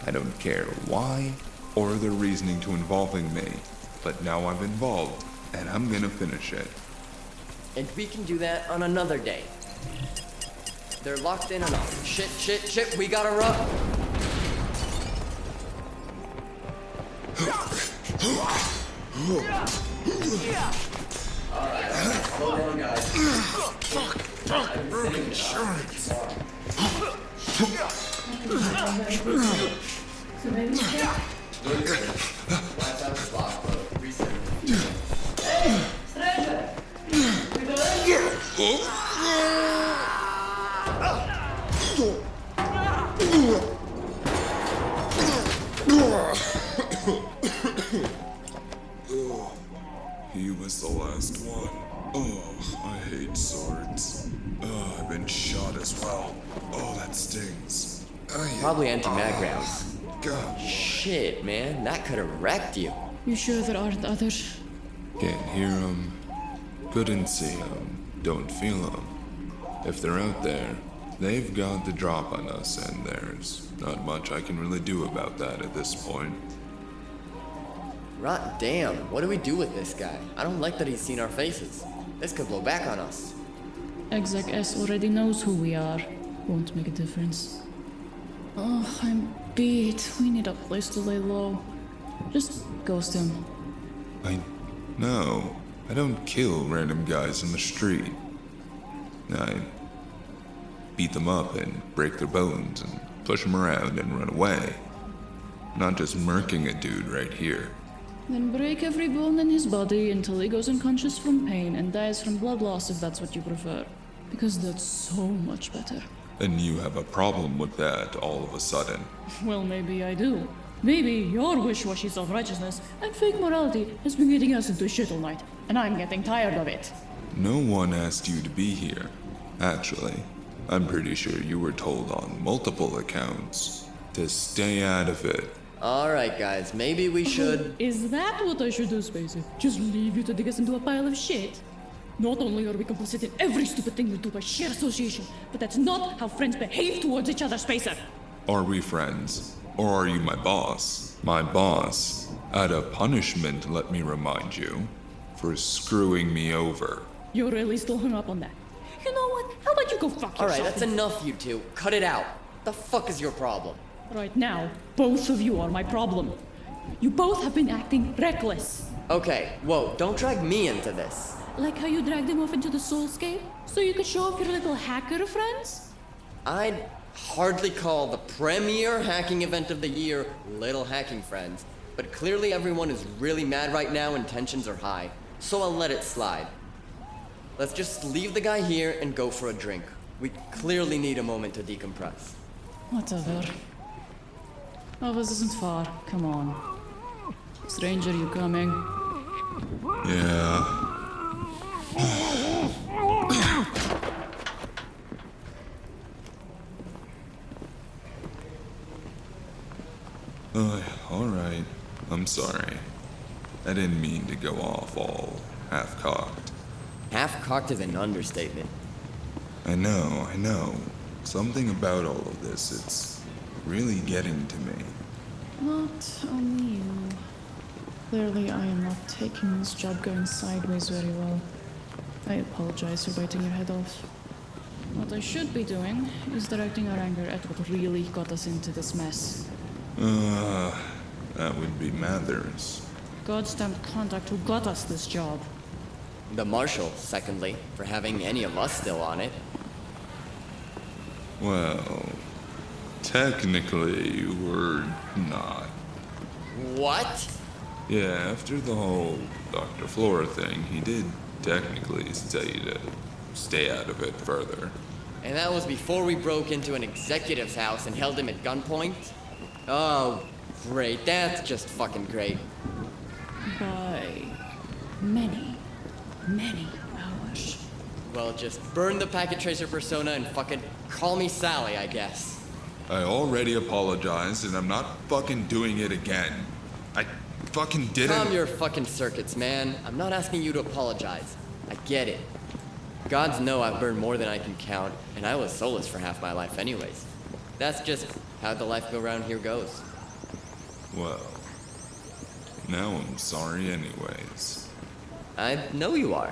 Speaker 1: I don't care why or their reasoning to involving me, but now I'm involved, and I'm gonna finish it.
Speaker 5: And we can do that on another day. They're locked in on us. Shit, we gotta run. Alright, slow down, guys. Insurance. Last time was locked, but reset.
Speaker 4: Stranger! We good?
Speaker 2: He was the last one. Oh.
Speaker 1: I hate swords. I've been shot as well. Oh, that stings.
Speaker 5: Probably anti-mag rounds.
Speaker 1: God.
Speaker 5: Shit, man, that could have wrecked you.
Speaker 4: You sure there aren't others?
Speaker 1: Can't hear them. Couldn't see them. Don't feel them. If they're out there, they've got the drop on us, and there's not much I can really do about that at this point.
Speaker 5: Rot damn, what do we do with this guy? I don't like that he's seen our faces. This could blow back on us.
Speaker 4: Exec S already knows who we are. Won't make a difference. Oh, I'm beat. We need a place to lay low. Just ghost him.
Speaker 1: No, I don't kill random guys in the street. I beat them up and break their bones and push them around and run away. Not just murking a dude right here.
Speaker 4: Then break every bone in his body until he goes unconscious from pain and dies from blood loss if that's what you prefer. Because that's so much better.
Speaker 1: And you have a problem with that all of a sudden.
Speaker 4: Well, maybe I do. Maybe your wishy-washy self-righteousness and fake morality has been getting us into shit all night, and I'm getting tired of it.
Speaker 1: No one asked you to be here. Actually, I'm pretty sure you were told on multiple accounts to stay out of it.
Speaker 5: Alright, guys, maybe we should.
Speaker 4: Is that what I should do, Spacey? Just leave you to dig us into a pile of shit? Not only are we complicit in every stupid thing we do by sheer association, but that's not how friends behave towards each other, Spacer.
Speaker 1: Are we friends? Or are you my boss? My boss, out of punishment, let me remind you, for screwing me over.
Speaker 4: You're really still hung up on that. You know what? How about you go fuck yourself?
Speaker 5: Alright, that's enough, you two. Cut it out. The fuck is your problem?
Speaker 4: Right now, both of you are my problem. You both have been acting reckless.
Speaker 5: Okay, whoa, don't drag me into this.
Speaker 4: Like how you dragged him off into the soulscape? So you could show off your little hacker friends?
Speaker 5: I'd hardly call the premier hacking event of the year Little Hacking Friends, but clearly everyone is really mad right now and tensions are high, so I'll let it slide. Let's just leave the guy here and go for a drink. We clearly need a moment to decompress.
Speaker 4: Whatever. Oh, this isn't far. Come on. Stranger, you coming?
Speaker 1: Yeah. Alright. I'm sorry. I didn't mean to go off all half-cocked.
Speaker 5: Half-cocked is an understatement.
Speaker 1: I know. Something about all of this, it's really getting to me.
Speaker 4: Not only you. Clearly, I am not taking this job going sideways very well. I apologize for biting your head off. What I should be doing is directing our anger at what really got us into this mess.
Speaker 1: That would be Mathers.
Speaker 4: Goddamn contact who got us this job.
Speaker 5: The Marshal, secondly, for having any of us still on it.
Speaker 1: Well, technically, we're not.
Speaker 5: What?
Speaker 1: Yeah, after the whole Dr. Flora thing, he did technically say to stay out of it further.
Speaker 5: And that was before we broke into an executive's house and held him at gunpoint? Oh, great. That's just fucking great.
Speaker 4: By many, many hours.
Speaker 5: Well, just burn the packet tracer persona and fucking call me Sally, I guess.
Speaker 1: I already apologized, and I'm not fucking doing it again. I fucking didn't.
Speaker 5: Calm your fucking circuits, man. I'm not asking you to apologize. I get it. Gods know I've burned more than I can count, and I was soulless for half my life anyways. That's just how the life around here goes.
Speaker 1: Well, now I'm sorry anyways.
Speaker 5: I know you are,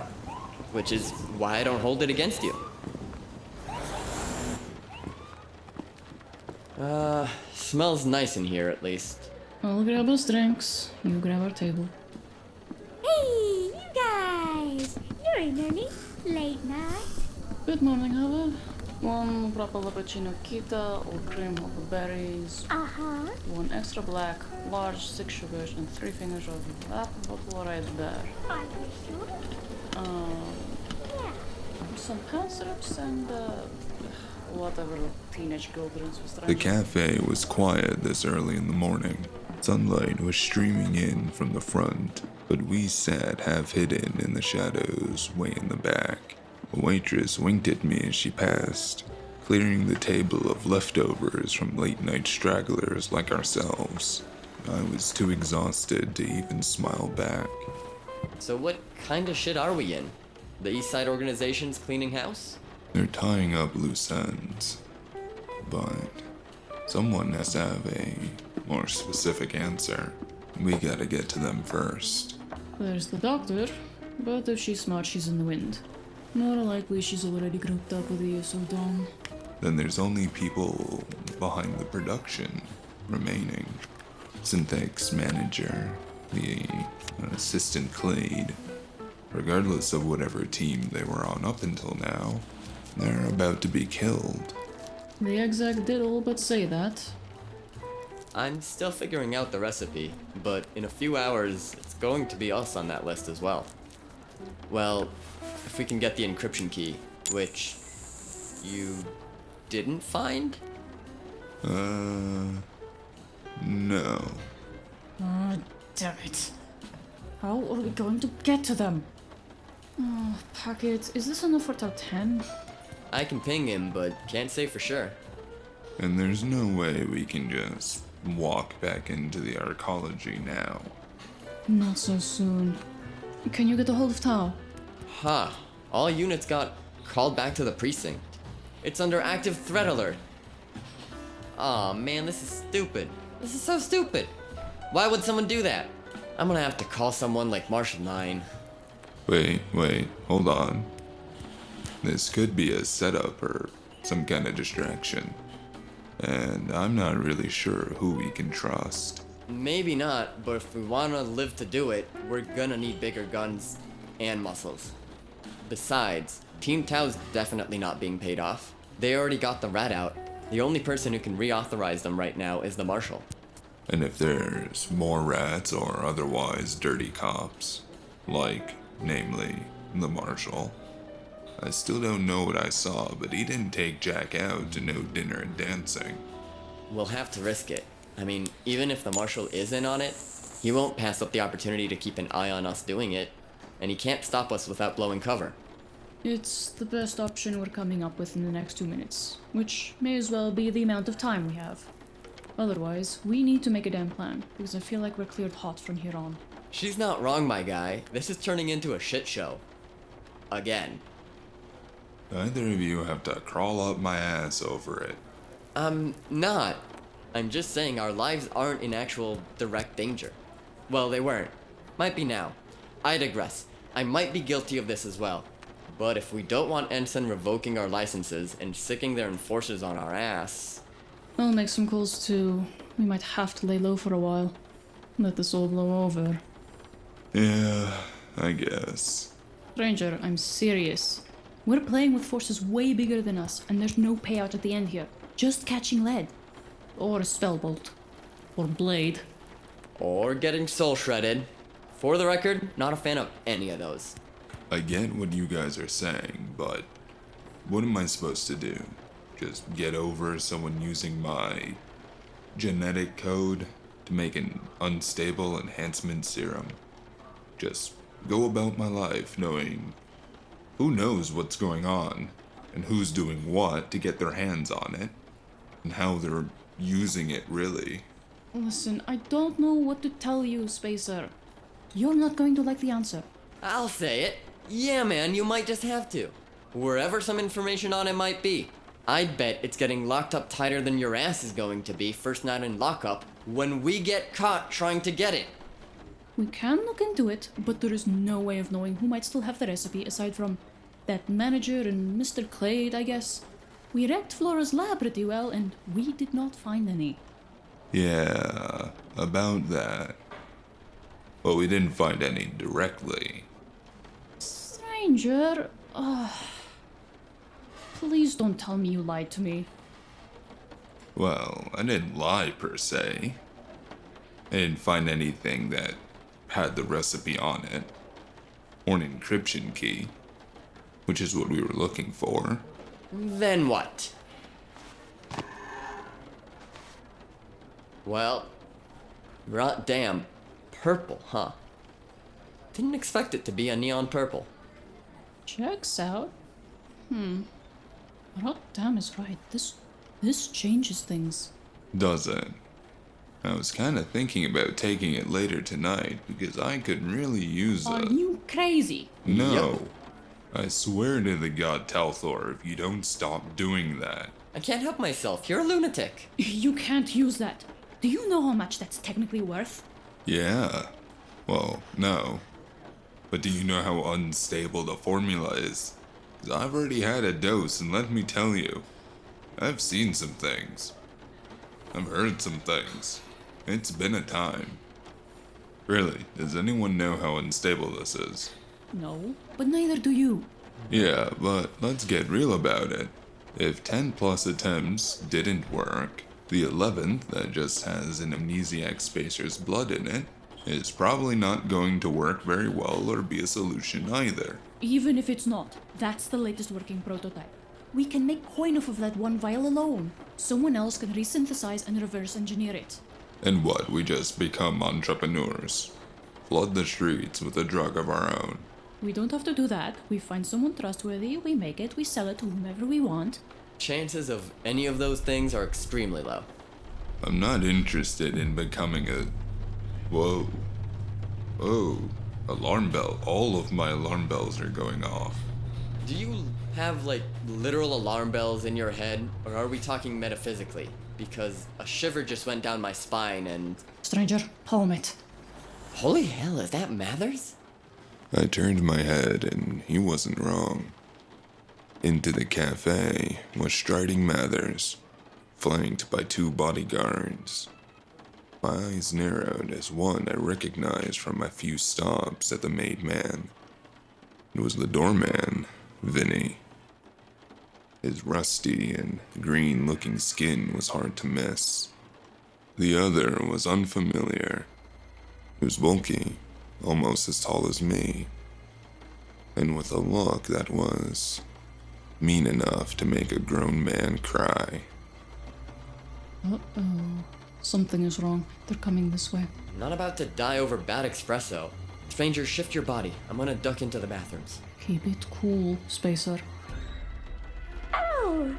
Speaker 5: which is why I don't hold it against you. Smells nice in here at least.
Speaker 4: I'll grab us drinks. You grab our table.
Speaker 7: Hey, you guys! You're in early. Late night.
Speaker 4: Good morning, Hava. One proper cappuccino kita, all cream over berries.
Speaker 7: Uh-huh.
Speaker 4: One extra black, large, 6 sugars, and 3 fingers of that bottle right there.
Speaker 7: Are you sure? Yeah.
Speaker 4: Some pan syrups and whatever teenage girl drinks was
Speaker 1: The cafe was quiet this early in the morning. Sunlight was streaming in from the front, But we sat half hidden in the shadows way in the back. A waitress winked at me as she passed, clearing the table of leftovers from late night stragglers like ourselves. I was too exhausted to even smile back.
Speaker 5: So what kind of shit are we in? The East Side organization's cleaning house?
Speaker 1: They're tying up loose ends, but someone has to have a more specific answer. We gotta get to them first.
Speaker 4: There's the doctor, but if she's smart, she's in the wind. More likely she's already grouped up with the ESO Dawn.
Speaker 1: Then there's only people behind the production remaining. Synthec's manager, the assistant Clade. Regardless of whatever team they were on up until now, they're about to be killed.
Speaker 4: The exec did all but say that.
Speaker 5: I'm still figuring out the recipe, but in a few hours, it's going to be us on that list as well. Well, if we can get the encryption key, which you didn't find?
Speaker 1: No.
Speaker 4: Oh, damn it. How are we going to get to them? Oh, Packet, is this enough for top 10?
Speaker 5: I can ping him, but can't say for sure.
Speaker 1: And there's no way we can just walk back into the arcology now.
Speaker 4: Not so soon. Can you get a hold of Tao?
Speaker 5: Huh. All units got called back to the precinct. It's under active threat alert. Aw, man, this is stupid. This is so stupid. Why would someone do that? I'm gonna have to call someone like Marshal 9.
Speaker 1: Wait, hold on. This could be a setup or some kind of distraction. And I'm not really sure who we can trust.
Speaker 5: Maybe not, but if we wanna live to do it, we're gonna need bigger guns and muscles. Besides, Team Tao's definitely not being paid off. They already got the rat out. The only person who can reauthorize them right now is the Marshal.
Speaker 1: And if there's more rats or otherwise dirty cops, like, namely, the Marshal, I still don't know what I saw, but he didn't take Jack out to no dinner and dancing.
Speaker 5: We'll have to risk it. I mean, even if the Marshal is in on it, he won't pass up the opportunity to keep an eye on us doing it, and he can't stop us without blowing cover.
Speaker 4: It's the best option we're coming up with in the next 2 minutes, which may as well be the amount of time we have. Otherwise, we need to make a damn plan, because I feel like we're cleared hot from here on.
Speaker 5: She's not wrong, my guy. This is turning into a shit show. Again.
Speaker 1: Neither of you have to crawl up my ass over it.
Speaker 5: I'm not. I'm just saying our lives aren't in actual direct danger. Well, they weren't. Might be now. I digress. I might be guilty of this as well. But if we don't want Ensign revoking our licenses and sicking their enforcers on our ass...
Speaker 4: I'll make some calls too. We might have to lay low for a while. Let this all blow over.
Speaker 1: Yeah, I guess.
Speaker 4: Ranger, I'm serious. We're playing with forces way bigger than us, and there's no payout at the end here. Just catching lead. Or a spellbolt. Or blade.
Speaker 5: Or getting soul shredded. For the record, not a fan of any of those.
Speaker 1: I get what you guys are saying, but what am I supposed to do? Just get over someone using my genetic code to make an unstable enhancement serum? Just go about my life knowing who knows what's going on and who's doing what to get their hands on it and how they're using it really.
Speaker 4: Listen, I don't know what to tell you, Spacer. You're not going to like the answer.
Speaker 5: I'll say it. Yeah, man, you might just have to. Wherever some information on it might be. I'd bet it's getting locked up tighter than your ass is going to be first night in lockup when we get caught trying to get it.
Speaker 4: We can look into it, but there is no way of knowing who might still have the recipe aside from that manager and Mr. Clade, I guess. We wrecked Flora's lab pretty well, and we did not find any.
Speaker 1: Yeah, about that. But we didn't find any directly.
Speaker 4: Stranger, please don't tell me you lied to me.
Speaker 1: Well, I didn't lie per se. I didn't find anything that had the recipe on it, or an encryption key, which is what we were looking for.
Speaker 5: Then what? Well, damn, purple, huh? Didn't expect it to be a neon purple.
Speaker 4: Checks out. But damn is right. This changes things.
Speaker 1: Does it? I was kind of thinking about taking it later tonight because I could really use
Speaker 4: Are
Speaker 1: it.
Speaker 4: you crazy?
Speaker 1: No. I swear to the god Talthor if you don't stop doing that.
Speaker 5: I can't help myself. You're a lunatic.
Speaker 4: You can't use that. Do you know how much that's technically worth?
Speaker 1: Yeah. Well, no. But do you know how unstable the formula is? 'Cause I've already had a dose, and let me tell you, I've seen some things. I've heard some things. It's been a time. Really, does anyone know how unstable this is?
Speaker 4: No, but neither do you.
Speaker 1: Yeah, but let's get real about it. If 10 plus attempts didn't work, the 11th, that just has an amnesiac spacer's blood in it, is probably not going to work very well or be a solution either.
Speaker 4: Even if it's not, that's the latest working prototype. We can make coin off of that one vial alone. Someone else can resynthesize and reverse engineer it.
Speaker 1: And what, we just become entrepreneurs? Flood the streets with a drug of our own.
Speaker 4: We don't have to do that. We find someone trustworthy, we make it, we sell it to whomever we want.
Speaker 5: Chances of any of those things are extremely low.
Speaker 1: I'm not interested in becoming a... Whoa. Oh, alarm bell. All of my alarm bells are going off.
Speaker 5: Do you have, like, literal alarm bells in your head, or are we talking metaphysically? Because a shiver just went down my spine and...
Speaker 4: Stranger, home it.
Speaker 5: Holy hell, is that Mathers?
Speaker 1: I turned my head and he wasn't wrong. Into the cafe was striding Mathers, flanked by 2 bodyguards. My eyes narrowed as one I recognized from my few stops at the Made Man. It was the doorman, Vinny. His rusty and green-looking skin was hard to miss. The other was unfamiliar. He was bulky, almost as tall as me, and with a look that was mean enough to make a grown man cry.
Speaker 4: Uh-oh. Something is wrong. They're coming this way.
Speaker 5: I'm not about to die over bad espresso. Stranger, shift your body. I'm gonna duck into the bathrooms.
Speaker 4: Keep it cool, Spacer.
Speaker 7: Oh,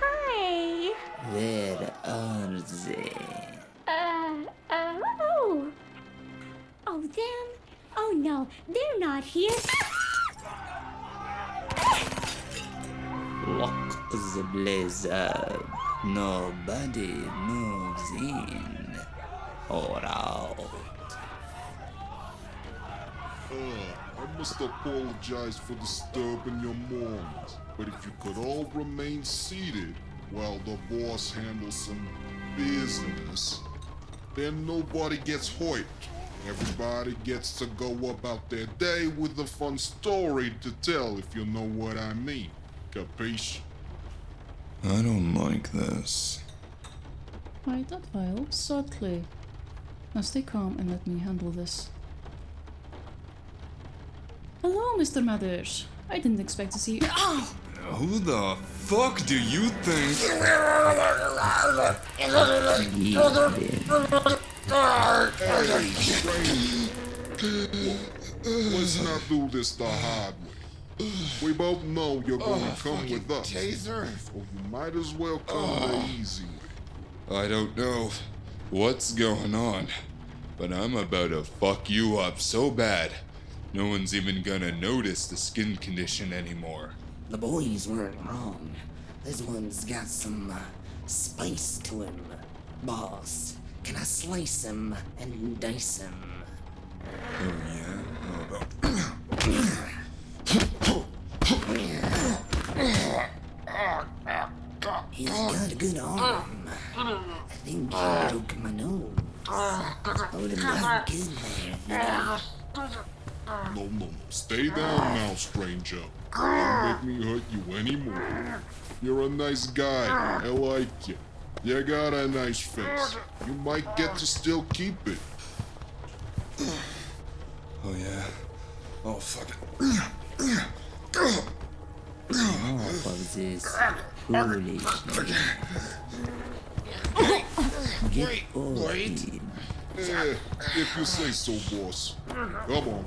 Speaker 7: hi.
Speaker 8: Where are they?
Speaker 7: Oh. Oh, them? Oh, no, they're not here.
Speaker 8: Lock the blazer. Nobody moves in or out.
Speaker 2: I must apologize for disturbing your mornings, but if you could all remain seated while the boss handles some business, then nobody gets hurt. Everybody gets to go about their day with a fun story to tell, if you know what I mean. Capiche?
Speaker 1: I don't like this.
Speaker 4: Hide that vial subtly. Now stay calm and let me handle this. Hello, Mr. Mathers. I didn't expect to see you. Oh!
Speaker 1: Who the fuck do you think?
Speaker 2: Let's not do this the hard way. We both know you're going to come with us.
Speaker 6: Taser?
Speaker 2: So you might as well come the easy way.
Speaker 1: I don't know what's going on, but I'm about to fuck you up so bad, no one's even gonna notice the skin condition anymore.
Speaker 8: The boys weren't wrong. This one's got some spice to him. Boss, can I slice him and dice him?
Speaker 1: Oh yeah? How about...
Speaker 8: He's got a good arm. I think he broke my nose. I would have not good there.
Speaker 2: No. Stay down now, stranger. Don't make me hurt you anymore. You're a nice guy. I like you. You got a nice face. You might get to still keep it.
Speaker 1: Oh yeah? Oh fuck it.
Speaker 8: Enough of this foolishness. Get off him.
Speaker 2: If you say so, boss. Come on.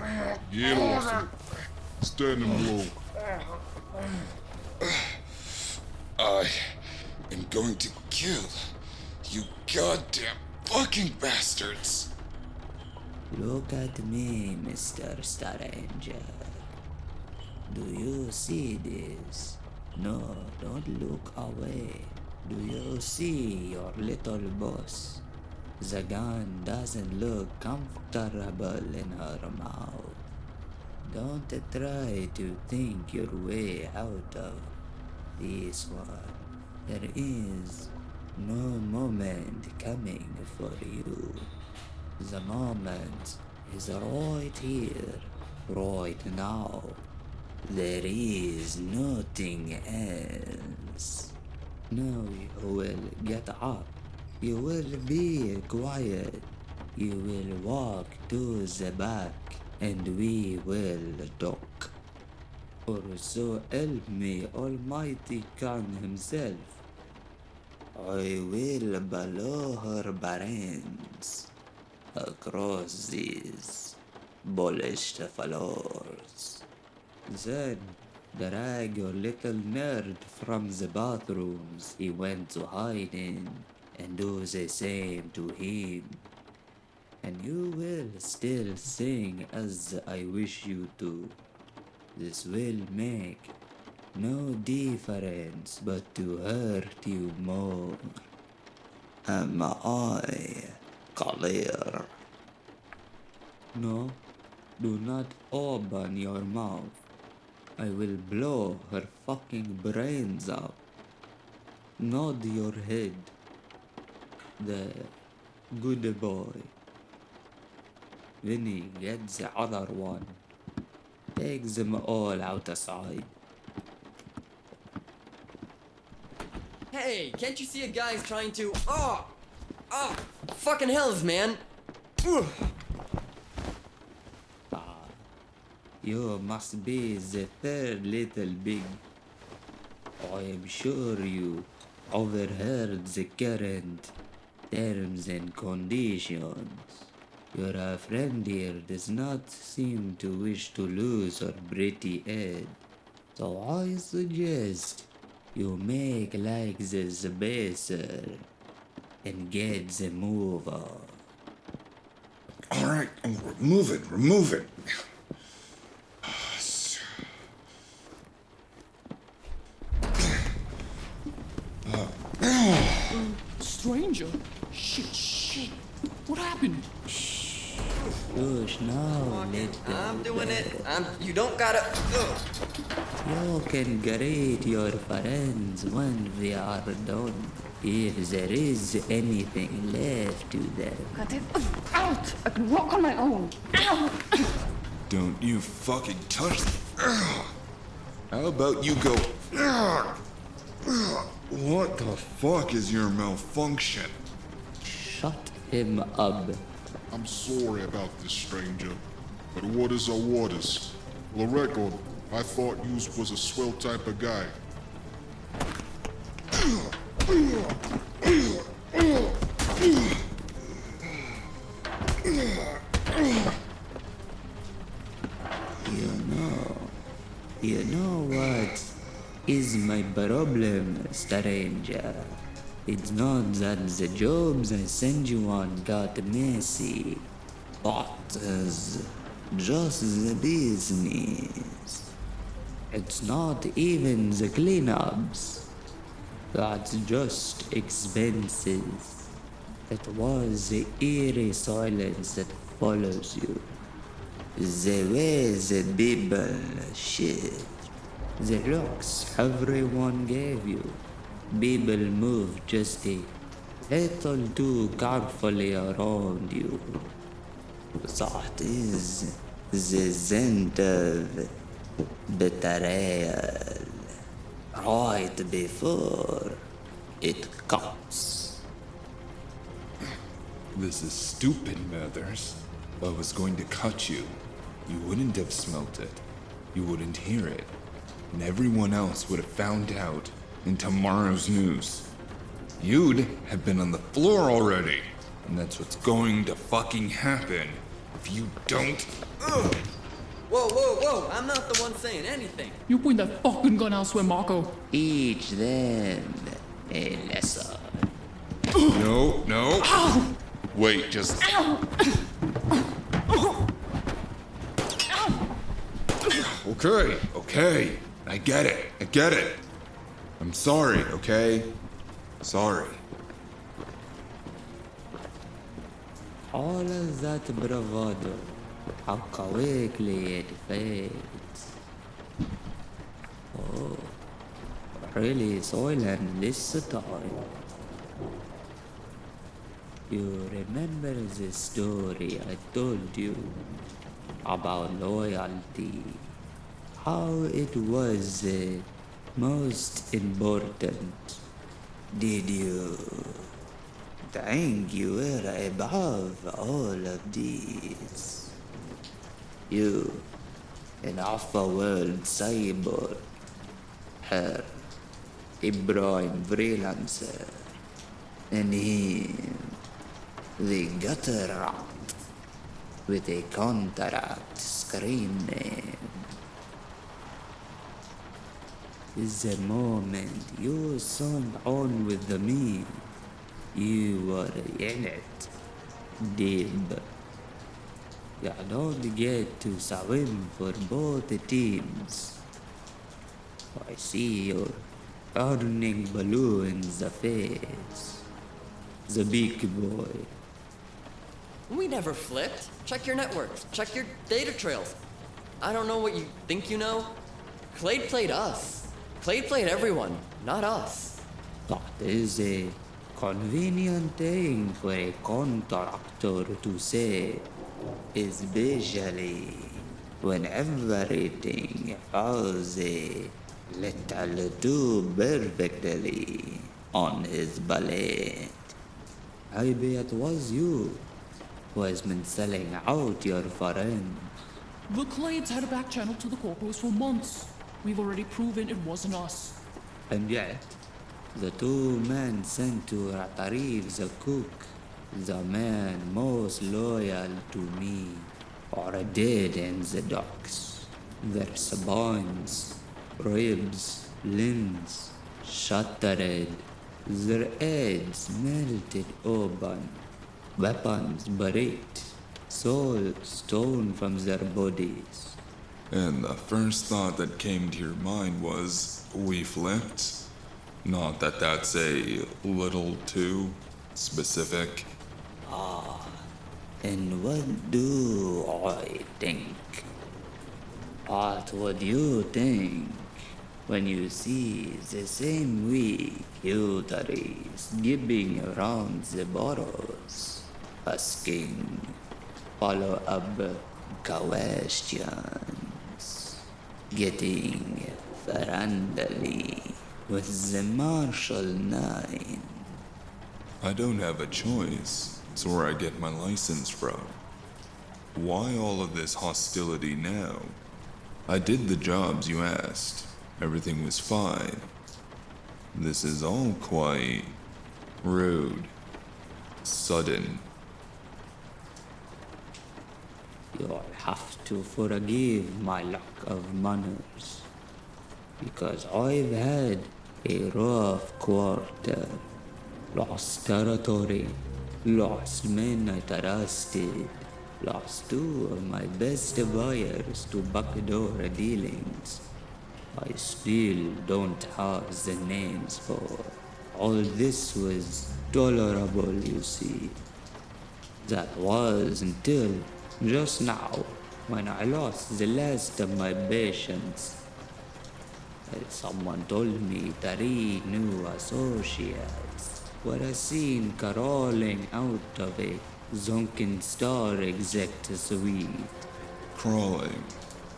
Speaker 2: Get off it. Standing low.
Speaker 6: I am going to kill you goddamn fucking bastards.
Speaker 8: Look at me, Mr. Stranger. Do you see this? No, don't look away. Do you see your little boss? The gun doesn't look comfortable in her mouth. Don't try to think your way out of this one. There is no moment coming for you. The moment is right here, right now. There is nothing else. Now you will get up. You will be quiet. You will walk to the back and we will talk. Or so help me Almighty Khan himself. I will blow her brains across these polished floors. Then drag your little nerd from the bathrooms he went to hide in and do the same to him. And you will still sing as I wish you to. This will make no difference but to hurt you more. Am I clear? No, do not open your mouth. I will blow her fucking brains out. Nod your head. There, good boy. Vinny, get the other one. Take them all outside.
Speaker 5: Hey, can't you see a guy's trying to... Oh! Fucking hells, man! Ugh.
Speaker 8: You must be the third little big. I am sure you overheard the current terms and conditions. Your friend here does not seem to wish to lose her pretty head. So I suggest you make like the spacer and get the move on.
Speaker 6: Alright, remove it.
Speaker 4: Stranger? Shit. What happened?
Speaker 8: Push now, little
Speaker 5: I'm doing it.
Speaker 8: bit.
Speaker 5: You don't gotta... Ugh.
Speaker 8: You can greet your friends when we are done. If there is anything left to them.
Speaker 4: Cut it out! I can walk on my own. Ow!
Speaker 1: Don't you fucking touch me. How about you go? What the fuck is your malfunction?
Speaker 8: Shut him up.
Speaker 2: I'm sorry about this, stranger. But waters are waters. For the record, I thought yous was a swell type of guy.
Speaker 8: You know what is my problem, stranger? It's not that the jobs I send you on got messy, but it's just the business. It's not even the cleanups. That's just expenses. It was the eerie silence that follows you. The way the people shift. The looks everyone gave you. People move just a little too carefully around you. That is the scent of betrayal. Right before it comes.
Speaker 1: This is stupid, Mathers. If I was going to cut you, you wouldn't have smelt it. You wouldn't hear it. And everyone else would have found out in tomorrow's news. You'd have been on the floor already.
Speaker 6: And that's what's going to fucking happen if you don't.
Speaker 5: Whoa, whoa, whoa! I'm not the one saying anything.
Speaker 4: You point that fucking gun elsewhere, Marco.
Speaker 8: Teach them a lesson.
Speaker 6: No, no. Wait, just. Okay, okay. I get it. I get it. I'm sorry, okay? Sorry.
Speaker 8: All of that bravado, how quickly it fades. Oh, really soiling this time. You remember the story I told you about loyalty? How it was most important. Did you think you were above all of these? You, an off-world cyborg, her, a Ibrahim freelancer, and him, the gutter rat, with a contract screen name. The moment you signed on with me, you were in it, deep. You don't get to swim for both teams. I see your burning blue in the face. The big boy.
Speaker 5: We never flipped. Check your networks. Check your data trails. I don't know what you think you know. Clade played us. Clade played everyone, not us.
Speaker 8: That is a convenient thing for a contractor to say, especially when everything falls a little too perfectly on his ballet. Maybe it was you who has been selling out your friend.
Speaker 4: The Clades had a back channel to the corporals for months. We've already proven it wasn't us.
Speaker 8: And yet, the two men sent to retrieve the cook, the man most loyal to me, are dead in the docks. Their spines, ribs, limbs shattered, their heads melted open, weapons buried, souls stolen from their bodies.
Speaker 1: And the first thought that came to your mind was, we flipped? Not that that's a little too specific.
Speaker 8: And what do I think? What would you think when you see the same weak uterus skipping around the burrows, asking follow-up questions, getting friendly with the Marshall 9?
Speaker 1: I don't have a choice. It's where I get my license from. Why all of this hostility now? I did the jobs you asked. Everything was fine. This is all quite rude, sudden.
Speaker 8: You'll have to forgive my lack of manners, because I've had a rough quarter. Lost territory, lost men I trusted, lost two of my best buyers to backdoor dealings. I still don't have the names for. All this was tolerable, you see. That was until just now, when I lost the last of my patience. Someone told me 3 new associates were seen crawling out of a Zonkin Star exec suite.
Speaker 1: Crawling.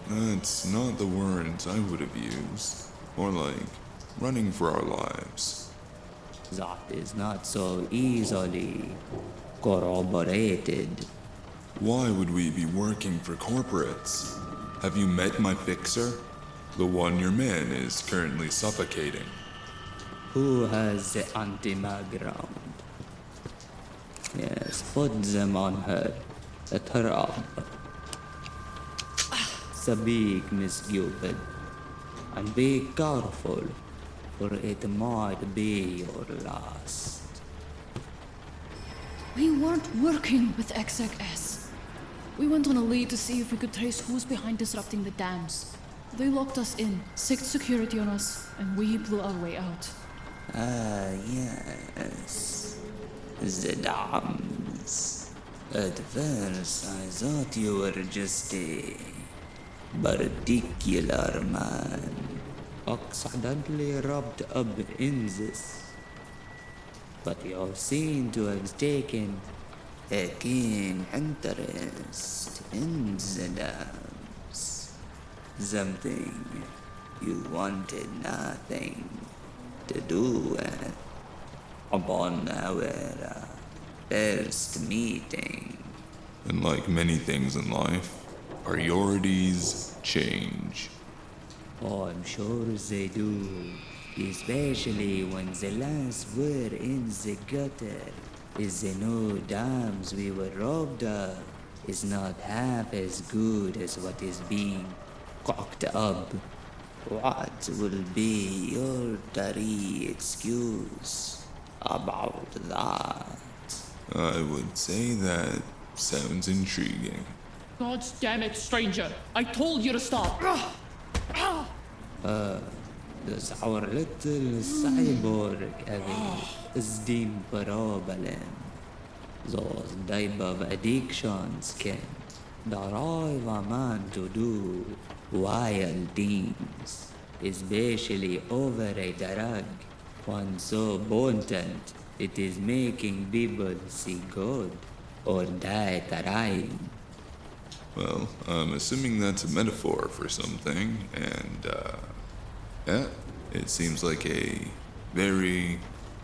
Speaker 1: That's not the words I would have used. More like running for our lives.
Speaker 8: That is not so easily corroborated.
Speaker 1: Why would we be working for corporates? Have you met my fixer? The one your man is currently suffocating.
Speaker 8: Who has the anti-background? Yes, put them on her. Let her up. Sabik, Miss Cupid. And be careful, for it might be your last.
Speaker 4: We weren't working with XXS. We went on a lead to see if we could trace who's behind disrupting the dams. They locked us in, sicked security on us, and we blew our way out.
Speaker 8: Ah, yes. The dams. At first, I thought you were just a particular man, accidentally wrapped up in this. But you seem to have taken a keen interest in the dams. Something you wanted nothing to do with upon our first meeting.
Speaker 1: And like many things in life, priorities change.
Speaker 8: Oh, I'm sure they do. Especially when the lands were in the gutter. Is the new dams we were robbed of is not half as good as what is being cocked up. What will be your dirty excuse about that?
Speaker 1: I would say that sounds intriguing.
Speaker 4: God damn it, stranger! I told you to stop!
Speaker 8: Does our little cyborg have a steam problem? Those type of addictions can drive a man to do wild things, especially over a drug, one so potent it is making people see good or die trying.
Speaker 1: Well, I'm assuming that's a metaphor for something, and, yeah, it seems like a very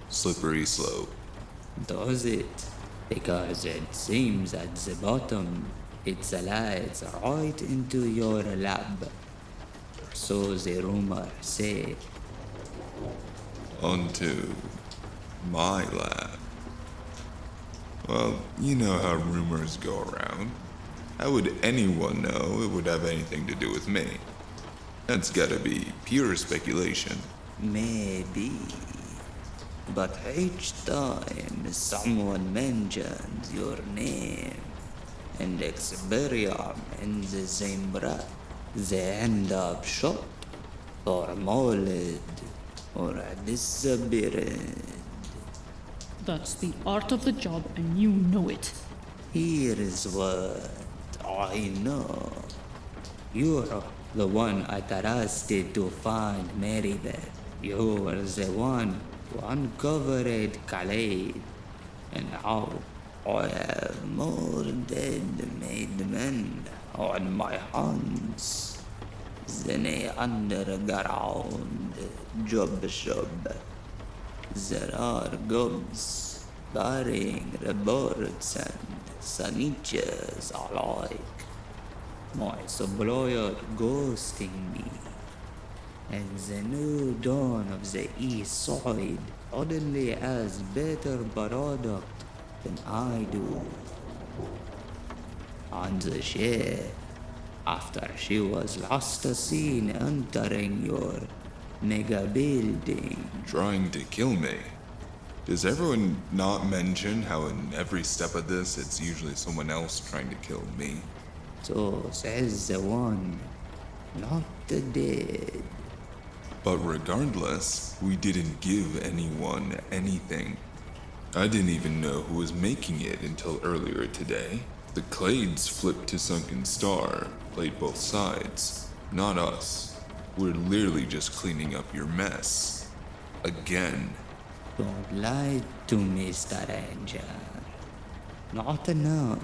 Speaker 1: slippery slope.
Speaker 8: Does it? Because it seems at the bottom it slides right into your lab. So the rumor say.
Speaker 1: Onto my lab. Well, you know how rumors go around. How would anyone know it would have anything to do with me? That's gotta be pure speculation.
Speaker 8: Maybe. But each time someone mentions your name and experience in the same breath, they end up shot or mauled or disappeared.
Speaker 4: That's the art of the job, and you know it.
Speaker 8: Here is what I know. You're the one I trusted to find Marybeth. You were the one who uncovered Khaled. And now I have more dead made men on my hands than a underground job shop. There are gobs burying reports and snitches alike. My supplier ghosting me, and the new dawn of the east side suddenly has better product than I do. And the sheriff, after she was last seen entering your mega building,
Speaker 1: Trying to kill me. Does everyone not mention how in every step of this it's usually someone else trying to kill me?
Speaker 8: so says the one, not the dead.
Speaker 1: But regardless, we didn't give anyone anything. I didn't even know who was making it until earlier today. The Clades flipped to Sunken Star, played both sides. Not us. We're literally just cleaning up your mess. Again.
Speaker 8: Don't lie to me, stranger. Not now.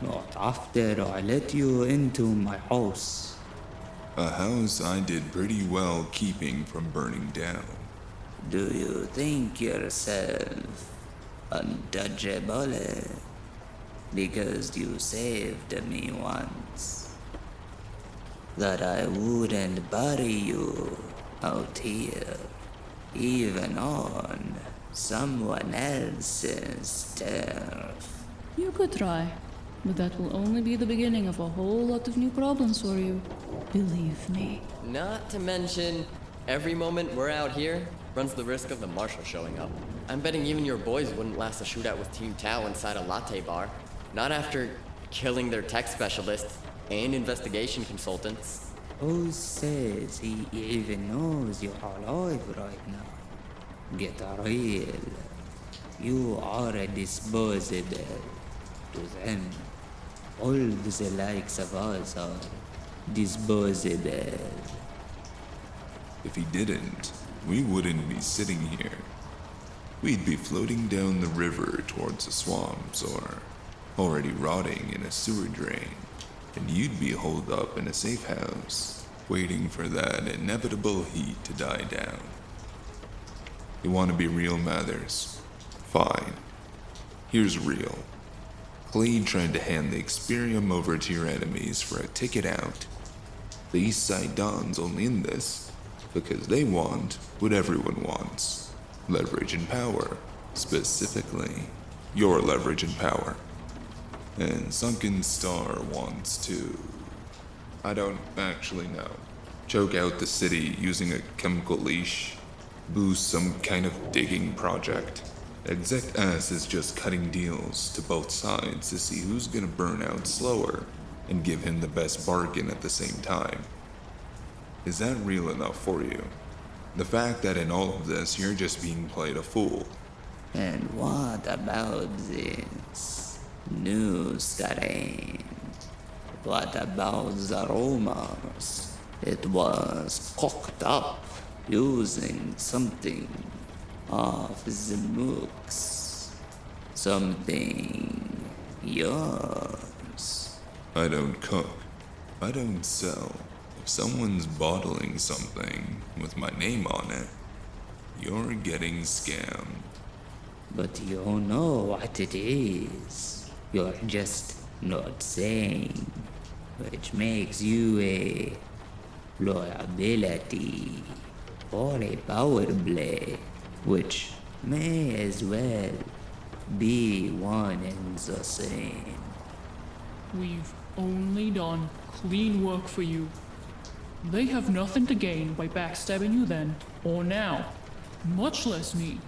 Speaker 8: Not after I let you into my house.
Speaker 1: A house I did pretty well keeping from burning down.
Speaker 8: Do you think yourself untouchable? Because you saved me once. That I wouldn't bury you out here, even on someone else's turf.
Speaker 4: You could try, but that will only be the beginning of a whole lot of new problems for you. Believe me.
Speaker 5: Not to mention, every moment we're out here runs the risk of the marshal showing up. I'm betting even your boys wouldn't last a shootout with Team Tao inside a latte bar. Not after killing their tech specialists and investigation consultants.
Speaker 8: Who says he even knows you're alive right now? Get real. You are a disposable to them. All the likes of us are disposable.
Speaker 1: If he didn't, we wouldn't be sitting here. We'd be floating down the river towards the swamps or already rotting in a sewer drain. And you'd be holed up in a safe house, waiting for that inevitable heat to die down. You want to be real, Mathers? Fine. Here's real. Clay tried to hand the Experium over to your enemies for a ticket out. The East Side Dons only in this because they want what everyone wants. Leverage and power. Specifically, your leverage and power. And Sunken Star wants to... I don't actually know. Choke out the city using a chemical leash. Boost some kind of digging project. Exec S is just cutting deals to both sides to see who's gonna burn out slower and give him the best bargain at the same time. Is that real enough for you? The fact that in all of this you're just being played a fool.
Speaker 8: And what about this news terrain? What about the rumors? It was cooked up using something of the mooks. Something yours.
Speaker 1: I don't cook. I don't sell. If someone's bottling something with my name on it, you're getting scammed.
Speaker 8: But you know what it is. You're just not saying, which makes you a liability or a power play, which may as well be one and the same.
Speaker 9: We've only done clean work for you. They have nothing to gain by backstabbing you then or now, much less me.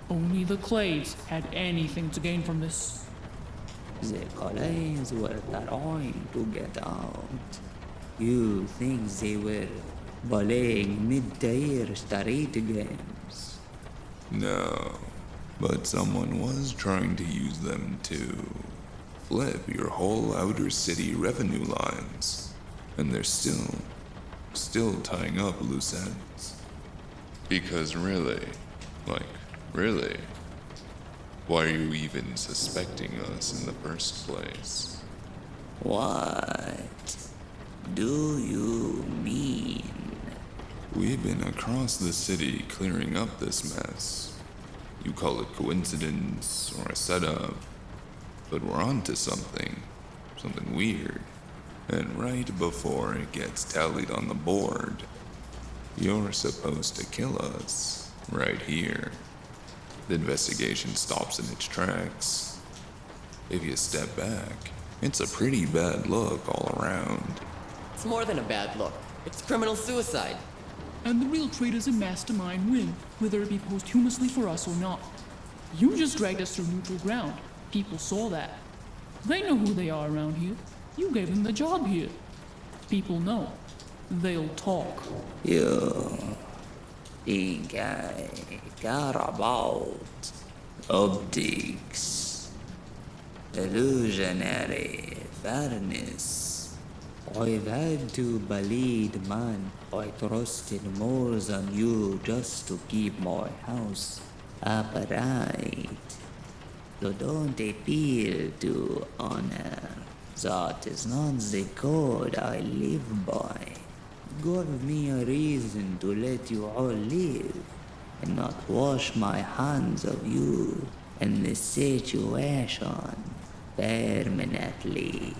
Speaker 9: Only the Clays had anything to gain from this.
Speaker 8: The Clays were trying to get out. You think they were playing mid-tier street games?
Speaker 1: No, but someone was trying to use them to flip your whole outer city revenue lines. And they're still tying up loose ends. Because really, really, why are you even suspecting us in the first place?
Speaker 8: What do you mean?
Speaker 1: We've been across the city clearing up this mess. You call it coincidence or a setup, but we're onto something weird. And right before it gets tallied on the board, you're supposed to kill us right here. The investigation stops in its tracks. If you step back, it's a pretty bad look all around.
Speaker 5: It's more than a bad look. It's criminal suicide.
Speaker 9: And the real traitors and mastermind win, whether it be posthumously for us or not. You just dragged us through neutral ground. People saw that. They know who they are around here. You gave them the job here. People know. They'll talk.
Speaker 8: You think I care about optics, illusionary fairness? I've had to believe, man, I trusted more than you just to keep my house upright. So don't appeal to honor. That is not the code I live by. Give me a reason to let you all live and not wash my hands of you and the situation permanently.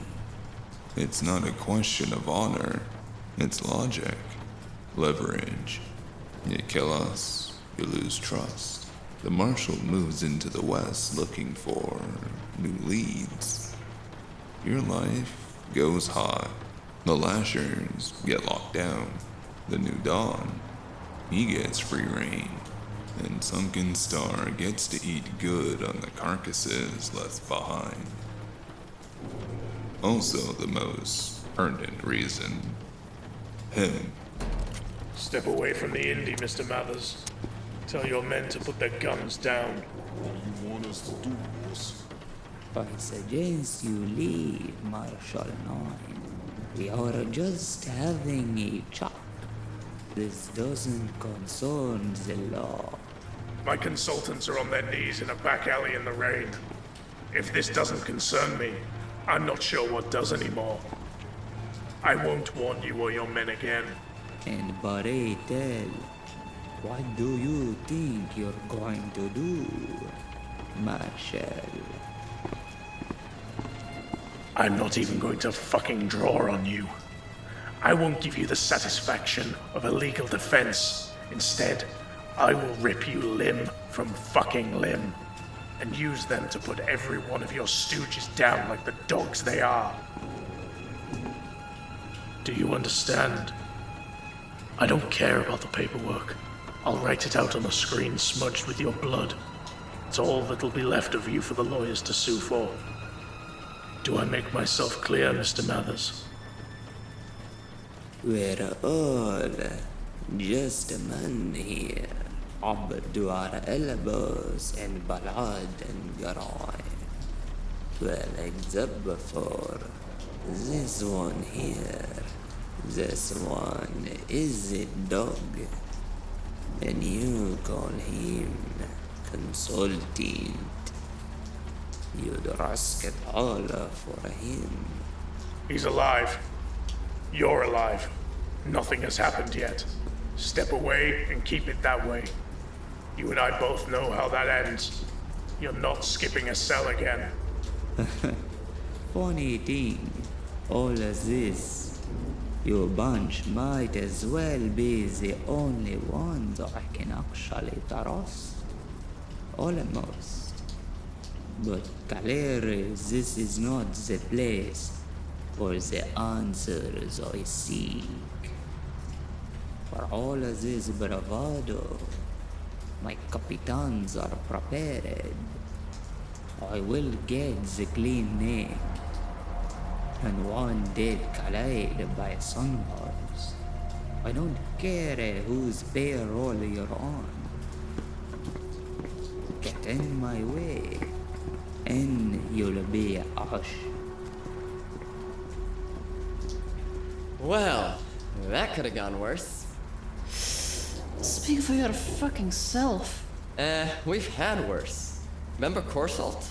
Speaker 1: It's not a question of honor, it's logic. Leverage. You kill us, you lose trust. The marshal moves into the west looking for new leads. Your life goes hot. The Lashers get locked down. The New Dawn, he gets free reign. And Sunken Star gets to eat good on the carcasses left behind. Also the most pertinent reason, him.
Speaker 10: Step away from the Indy, Mr. Mathers. Tell your men to put their guns down.
Speaker 2: What do you want us to do, boss?
Speaker 8: I suggest you leave, Marshal 9. We are just having a chat. This doesn't concern the law.
Speaker 10: My consultants are on their knees in a back alley in the rain. If this doesn't concern me, I'm not sure what does anymore. I won't warn you or your men again.
Speaker 8: And Baretel, what do you think you're going to do, Marshal?
Speaker 10: I'm not even going to fucking draw on you. I won't give you the satisfaction of a legal defense. Instead, I will rip you limb from fucking limb and use them to put every one of your stooges down like the dogs they are. Do you understand? I don't care about the paperwork. I'll write it out on the screen smudged with your blood. It's all that'll be left of you for the lawyers to sue for. Do I make myself clear, Mr. Mathers?
Speaker 8: We're all just men here, up to our elbows in blood and grime. Well, except before this one here. This one is a dog, and you call him consultant. You'd risk it all for him.
Speaker 10: He's alive. You're alive. Nothing has happened yet. Step away and keep it that way. You and I both know how that ends. You're not skipping a cell again.
Speaker 8: Funny thing, all of this, your bunch might as well be the only ones I can actually trust. Almost. But clearly, this is not the place for the answers I seek. For all of this bravado, my capitans are prepared. I will get the clean neck and one dead Khalid by sunrise. I don't care whose payroll you're on. Get in my way, and you'll be ash.
Speaker 5: Well, that could have gone worse.
Speaker 4: Speak for your fucking self.
Speaker 5: We've had worse. Remember Corsalt?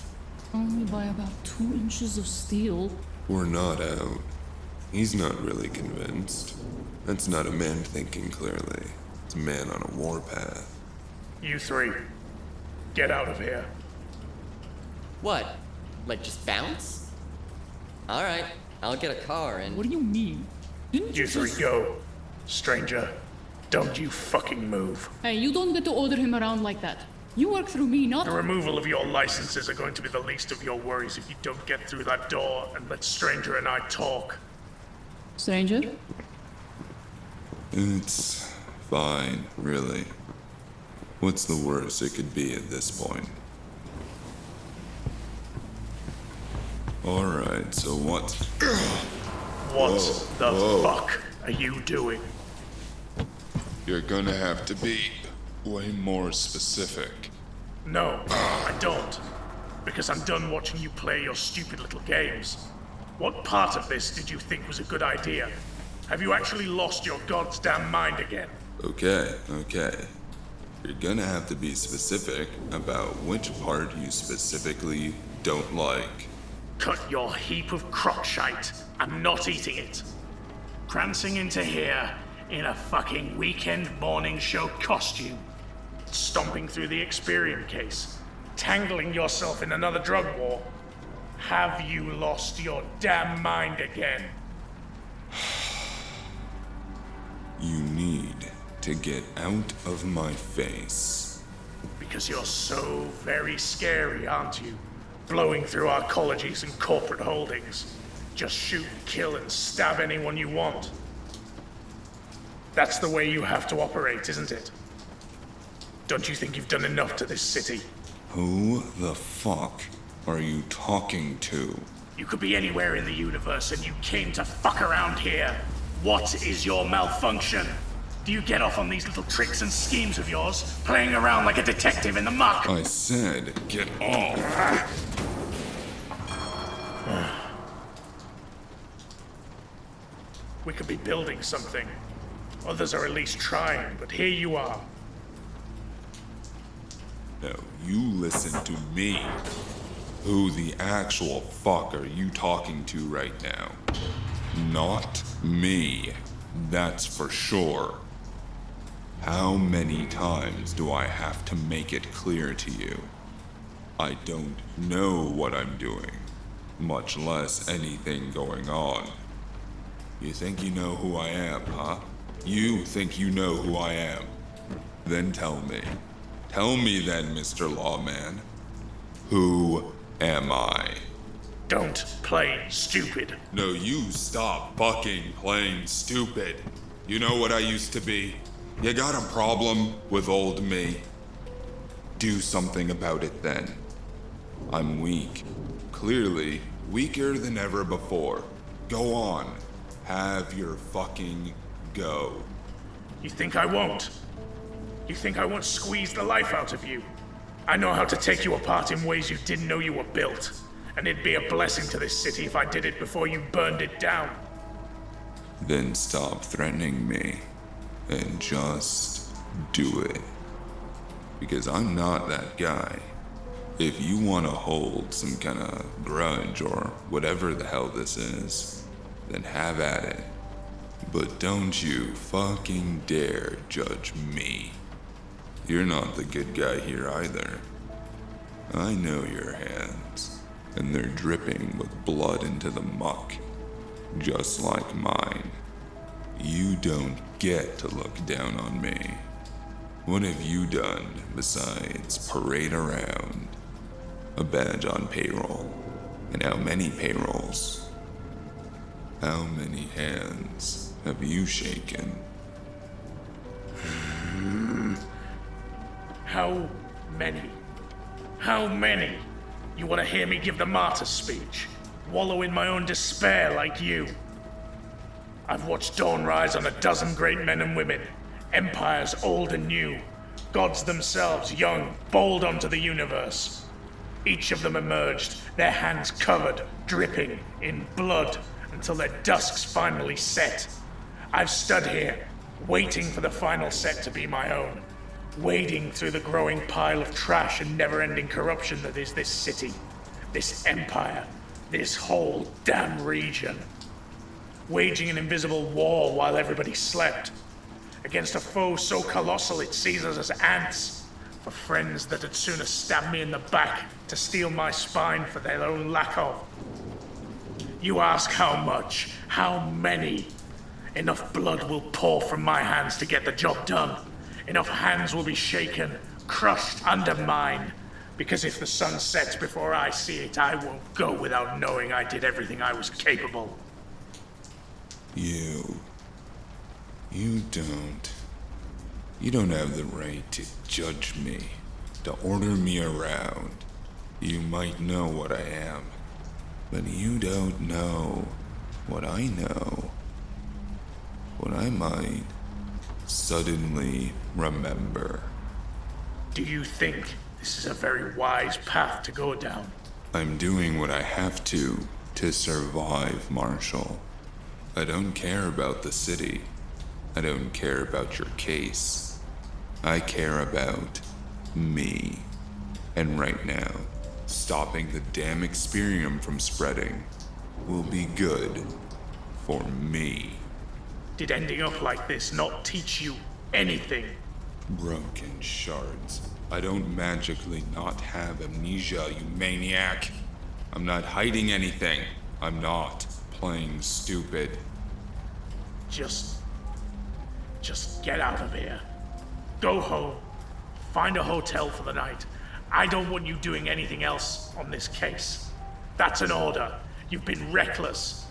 Speaker 4: Only by about 2 inches of steel.
Speaker 1: We're not out. He's not really convinced. That's not a man thinking clearly. It's a man on a warpath.
Speaker 10: You three, get out of here.
Speaker 5: What? Like just bounce? Alright, I'll get a car and...
Speaker 9: What do you mean? Didn't you
Speaker 10: You three
Speaker 9: just...
Speaker 10: go. Stranger, don't you fucking move.
Speaker 9: Hey, you don't get to order him around like that. You work through me, not...
Speaker 10: The removal of your licenses are going to be the least of your worries if you don't get through that door and let Stranger and I talk.
Speaker 4: Stranger?
Speaker 1: It's fine, really. What's the worst it could be at this point? Alright, so what?
Speaker 10: What the
Speaker 1: whoa.
Speaker 10: fuck are you doing?
Speaker 2: You're gonna have to be way more specific.
Speaker 10: No, I don't. Because I'm done watching you play your stupid little games. What part of this did you think was a good idea? Have you actually lost your goddamn mind again?
Speaker 1: Okay. You're gonna have to be specific about which part you specifically don't like.
Speaker 10: Cut your heap of crock shite. I'm not eating it. Prancing into here in a fucking weekend morning show costume. Stomping through the Experian case. Tangling yourself in another drug war. Have you lost your damn mind again?
Speaker 1: You need to get out of my face.
Speaker 10: Because you're so very scary, aren't you? Blowing through our colleges and corporate holdings. Just shoot, kill, and stab anyone you want. That's the way you have to operate, isn't it? Don't you think you've done enough to this city?
Speaker 1: Who the fuck are you talking to?
Speaker 10: You could be anywhere in the universe and you came to fuck around here. What is your malfunction? Do you get off on these little tricks and schemes of yours, playing around like a detective in the muck?
Speaker 1: I said, get off.
Speaker 10: We could be building something. Others are at least trying, but here you are.
Speaker 1: No, you listen to me. Who the actual fuck are you talking to right now? Not me. That's for sure. How many times do I have to make it clear to you? I don't know what I'm doing, much less anything going on. You think you know who I am, huh? You think you know who I am? Then tell me. Tell me then, Mr. Lawman. Who am I?
Speaker 10: Don't play stupid.
Speaker 1: No, you stop fucking playing stupid. You know what I used to be? You got a problem with old me? Do something about it then. I'm weak. Clearly, weaker than ever before. Go on. Have your fucking go.
Speaker 10: You think I won't? You think I won't squeeze the life out of you? I know how to take you apart in ways you didn't know you were built. And it'd be a blessing to this city if I did it before you burned it down.
Speaker 1: Then stop threatening me and just do it. Because I'm not that guy. If you want to hold some kind of grudge or whatever the hell this is, then have at it. But don't you fucking dare judge me. You're not the good guy here either. I know your hands, and they're dripping with blood into the muck, just like mine. You don't get to look down on me. What have you done besides parade around? A badge on payroll. And how many payrolls? How many hands have you shaken?
Speaker 10: How many? How many? You want to hear me give the martyr speech? Wallow in my own despair like you? I've watched dawn rise on a dozen great men and women, empires old and new, gods themselves young, bold onto the universe. Each of them emerged, their hands covered, dripping in blood, until their dusks finally set. I've stood here, waiting for the final set to be my own, wading through the growing pile of trash and never-ending corruption that is this city, this empire, this whole damn region. Waging an invisible war while everybody slept, against a foe so colossal it sees us as ants, for friends that had sooner stabbed me in the back to steal my spine for their own lack of. You ask how much, how many? Enough blood will pour from my hands to get the job done. Enough hands will be shaken, crushed, undermined. Because if the sun sets before I see it, I won't go without knowing I did everything I was capable.
Speaker 1: You don't have the right to judge me, to order me around. You might know what I am, but you don't know what I know. What I might suddenly remember.
Speaker 10: Do you think this is a very wise path to go down?
Speaker 1: I'm doing what I have to survive, Marshall. I don't care about the city. I don't care about your case. I care about me. And right now, stopping the damn Experium from spreading will be good for me.
Speaker 10: Did ending up like this not teach you anything?
Speaker 1: Broken shards. I don't magically not have amnesia, you maniac. I'm not hiding anything. I'm not playing stupid.
Speaker 10: Just get out of here. Go home. Find a hotel for the night. I don't want you doing anything else on this case. That's an order. You've been reckless.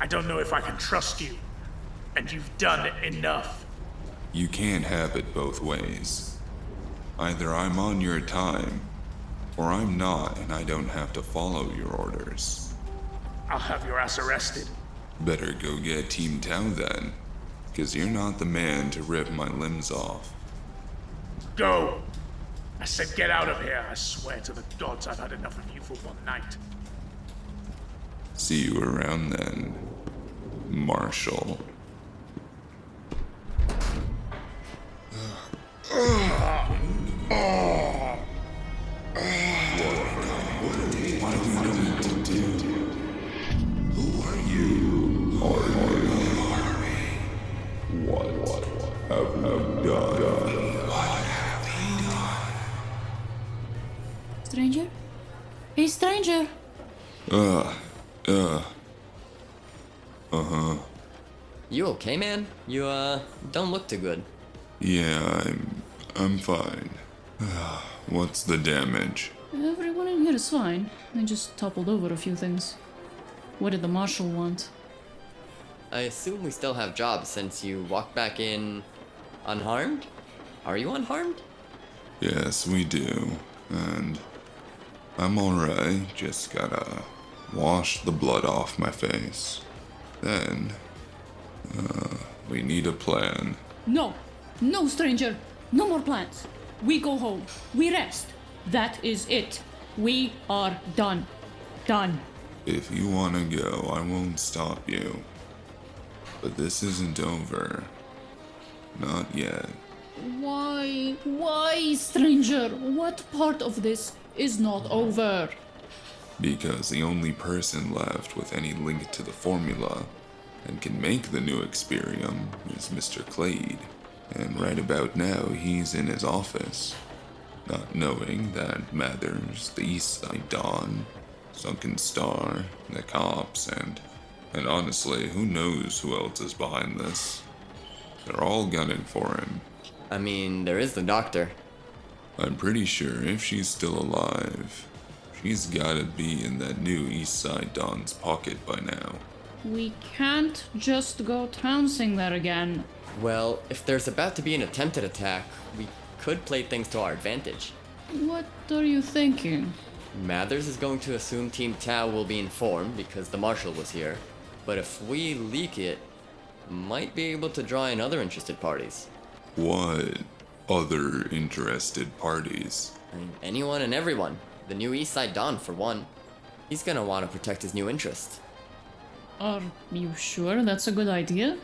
Speaker 10: I don't know if I can trust you. And you've done enough.
Speaker 1: You can't have it both ways. Either I'm on your time, or I'm not and I don't have to follow your orders.
Speaker 10: I'll have your ass arrested.
Speaker 1: Better go get Team Tao then, 'cause you're not the man to rip my limbs off.
Speaker 10: Go! I said get out of here. I swear to the gods I've had enough of you for one night.
Speaker 1: See you around then, Marshall. What are we going to do? Who are you? What have you done?
Speaker 4: Stranger? Hey, stranger!
Speaker 5: You okay, man? You, don't look too good.
Speaker 1: Yeah, I'm fine. What's the damage?
Speaker 4: Everyone in here is fine. I just toppled over a few things. What did the marshal want?
Speaker 5: I assume we still have jobs since you walked back in unharmed? Are you unharmed?
Speaker 1: Yes, we do. And I'm alright, just gotta wash the blood off my face. Then, we need a plan.
Speaker 4: No! No, stranger! No more plans! We go home. We rest. That is it. We are done. Done.
Speaker 1: If you wanna go, I won't stop you. But this isn't over. Not yet.
Speaker 4: Why? Why, stranger? What part of this is not over?
Speaker 1: Because the only person left with any link to the formula and can make the new Experium is Mr. Clade. And right about now, he's in his office, not knowing that Mathers, the East Side Dawn, Sunken Star, the cops, and honestly, who knows who else is behind this? They're all gunning for him.
Speaker 5: I mean, there is the doctor.
Speaker 1: I'm pretty sure if she's still alive, she's gotta be in that new East Side Dawn's pocket by now.
Speaker 4: We can't just go trouncing there again.
Speaker 5: Well, if there's about to be an attempted attack, we could play things to our advantage.
Speaker 4: What are you thinking?
Speaker 5: Mathers is going to assume Team Tao will be informed because the Marshal was here. But if we leak it, might be able to draw in other interested parties.
Speaker 1: What other interested parties?
Speaker 5: I mean, anyone and everyone. The new East Side Dawn, for one. He's gonna want to protect his new interest.
Speaker 4: Are you sure that's a good idea?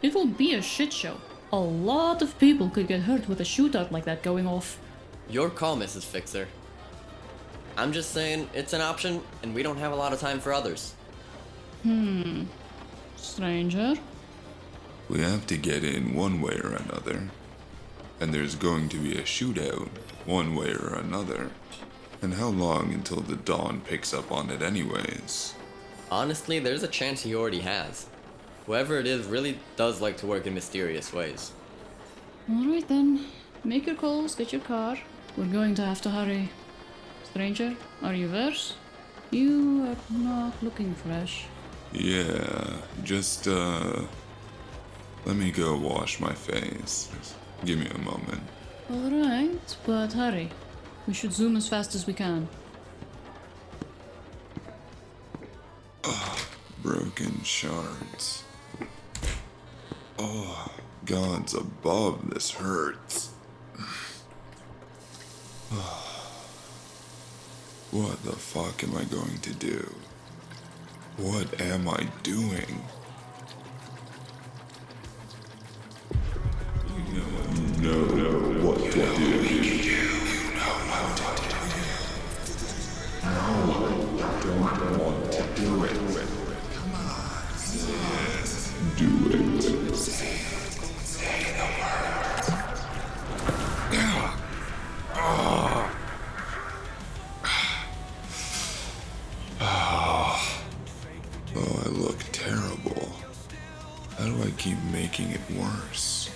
Speaker 4: It will be a shit show. A lot of people could get hurt with a shootout like that going off.
Speaker 5: Your call, Mrs. Fixer. I'm just saying, it's an option, and we don't have a lot of time for others.
Speaker 4: Stranger?
Speaker 1: We have to get in one way or another. And there's going to be a shootout one way or another. And how long until the Dawn picks up on it anyways?
Speaker 5: Honestly, there's a chance he already has. Whoever it is really does like to work in mysterious ways.
Speaker 4: Alright then. Make your calls, get your car. We're going to have to hurry. Stranger, are you there? You are not looking fresh.
Speaker 1: Yeah, just, let me go wash my face. Just give me a moment.
Speaker 4: Alright, but hurry. We should zoom as fast as we can.
Speaker 1: Broken shards. Oh, gods above, this hurts. What the fuck am I going to do? What am I doing? You know what to do. You know what to do. No, I don't want to do it. Come on, do it. Say the word. Oh, I look terrible. How do I keep making it worse?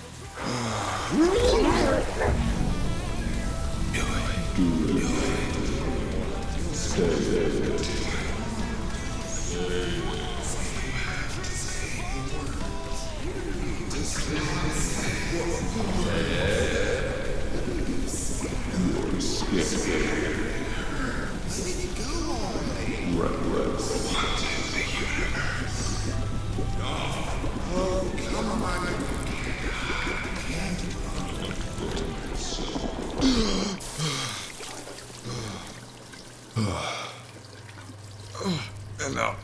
Speaker 6: And now,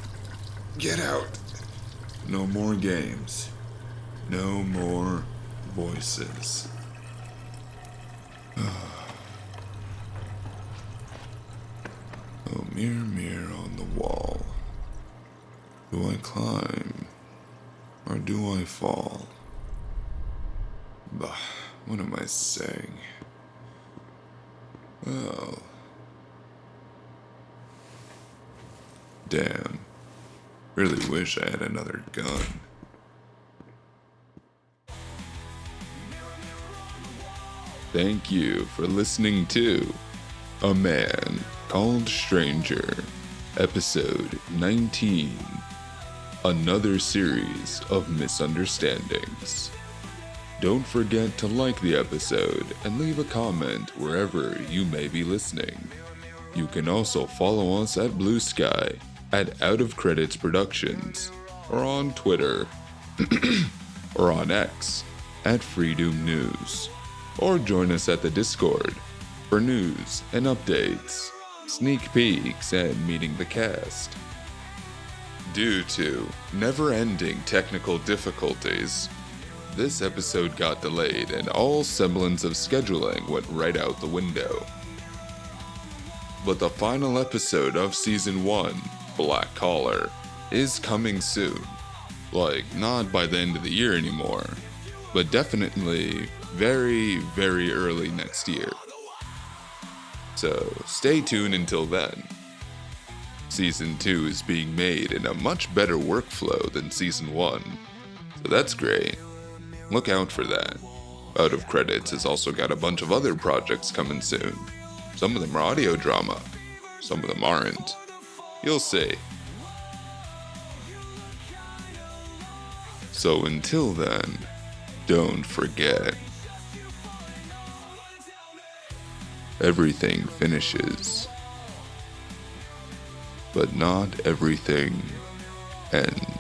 Speaker 6: get out.
Speaker 1: No more games. No more voices. Oh, mirror, mirror on the wall. Do I climb? Or do I fall? Bah, what am I saying? Well... Damn. Really wish I had another gun. Thank you for listening to A Man Called Stranger, Episode 19, Another Series of Misunderstandings. Don't forget to like the episode and leave a comment wherever you may be listening. You can also follow us at Blue Sky at Out of Credits Productions, or on Twitter, or on X at Freedom News, or join us at the Discord for news and updates, sneak peeks, and meeting the cast. Due to never-ending technical difficulties, this episode got delayed and all semblance of scheduling went right out the window. But the final episode of Season 1, Black Collar, is coming soon. Like, not by the end of the year anymore, but definitely very, very early next year. So, stay tuned until then. Season 2 is being made in a much better workflow than Season 1, so that's great. Look out for that. Out of Credits has also got a bunch of other projects coming soon. Some of them are audio drama, some of them aren't. You'll see. So until then, don't forget. Everything finishes, but not everything ends.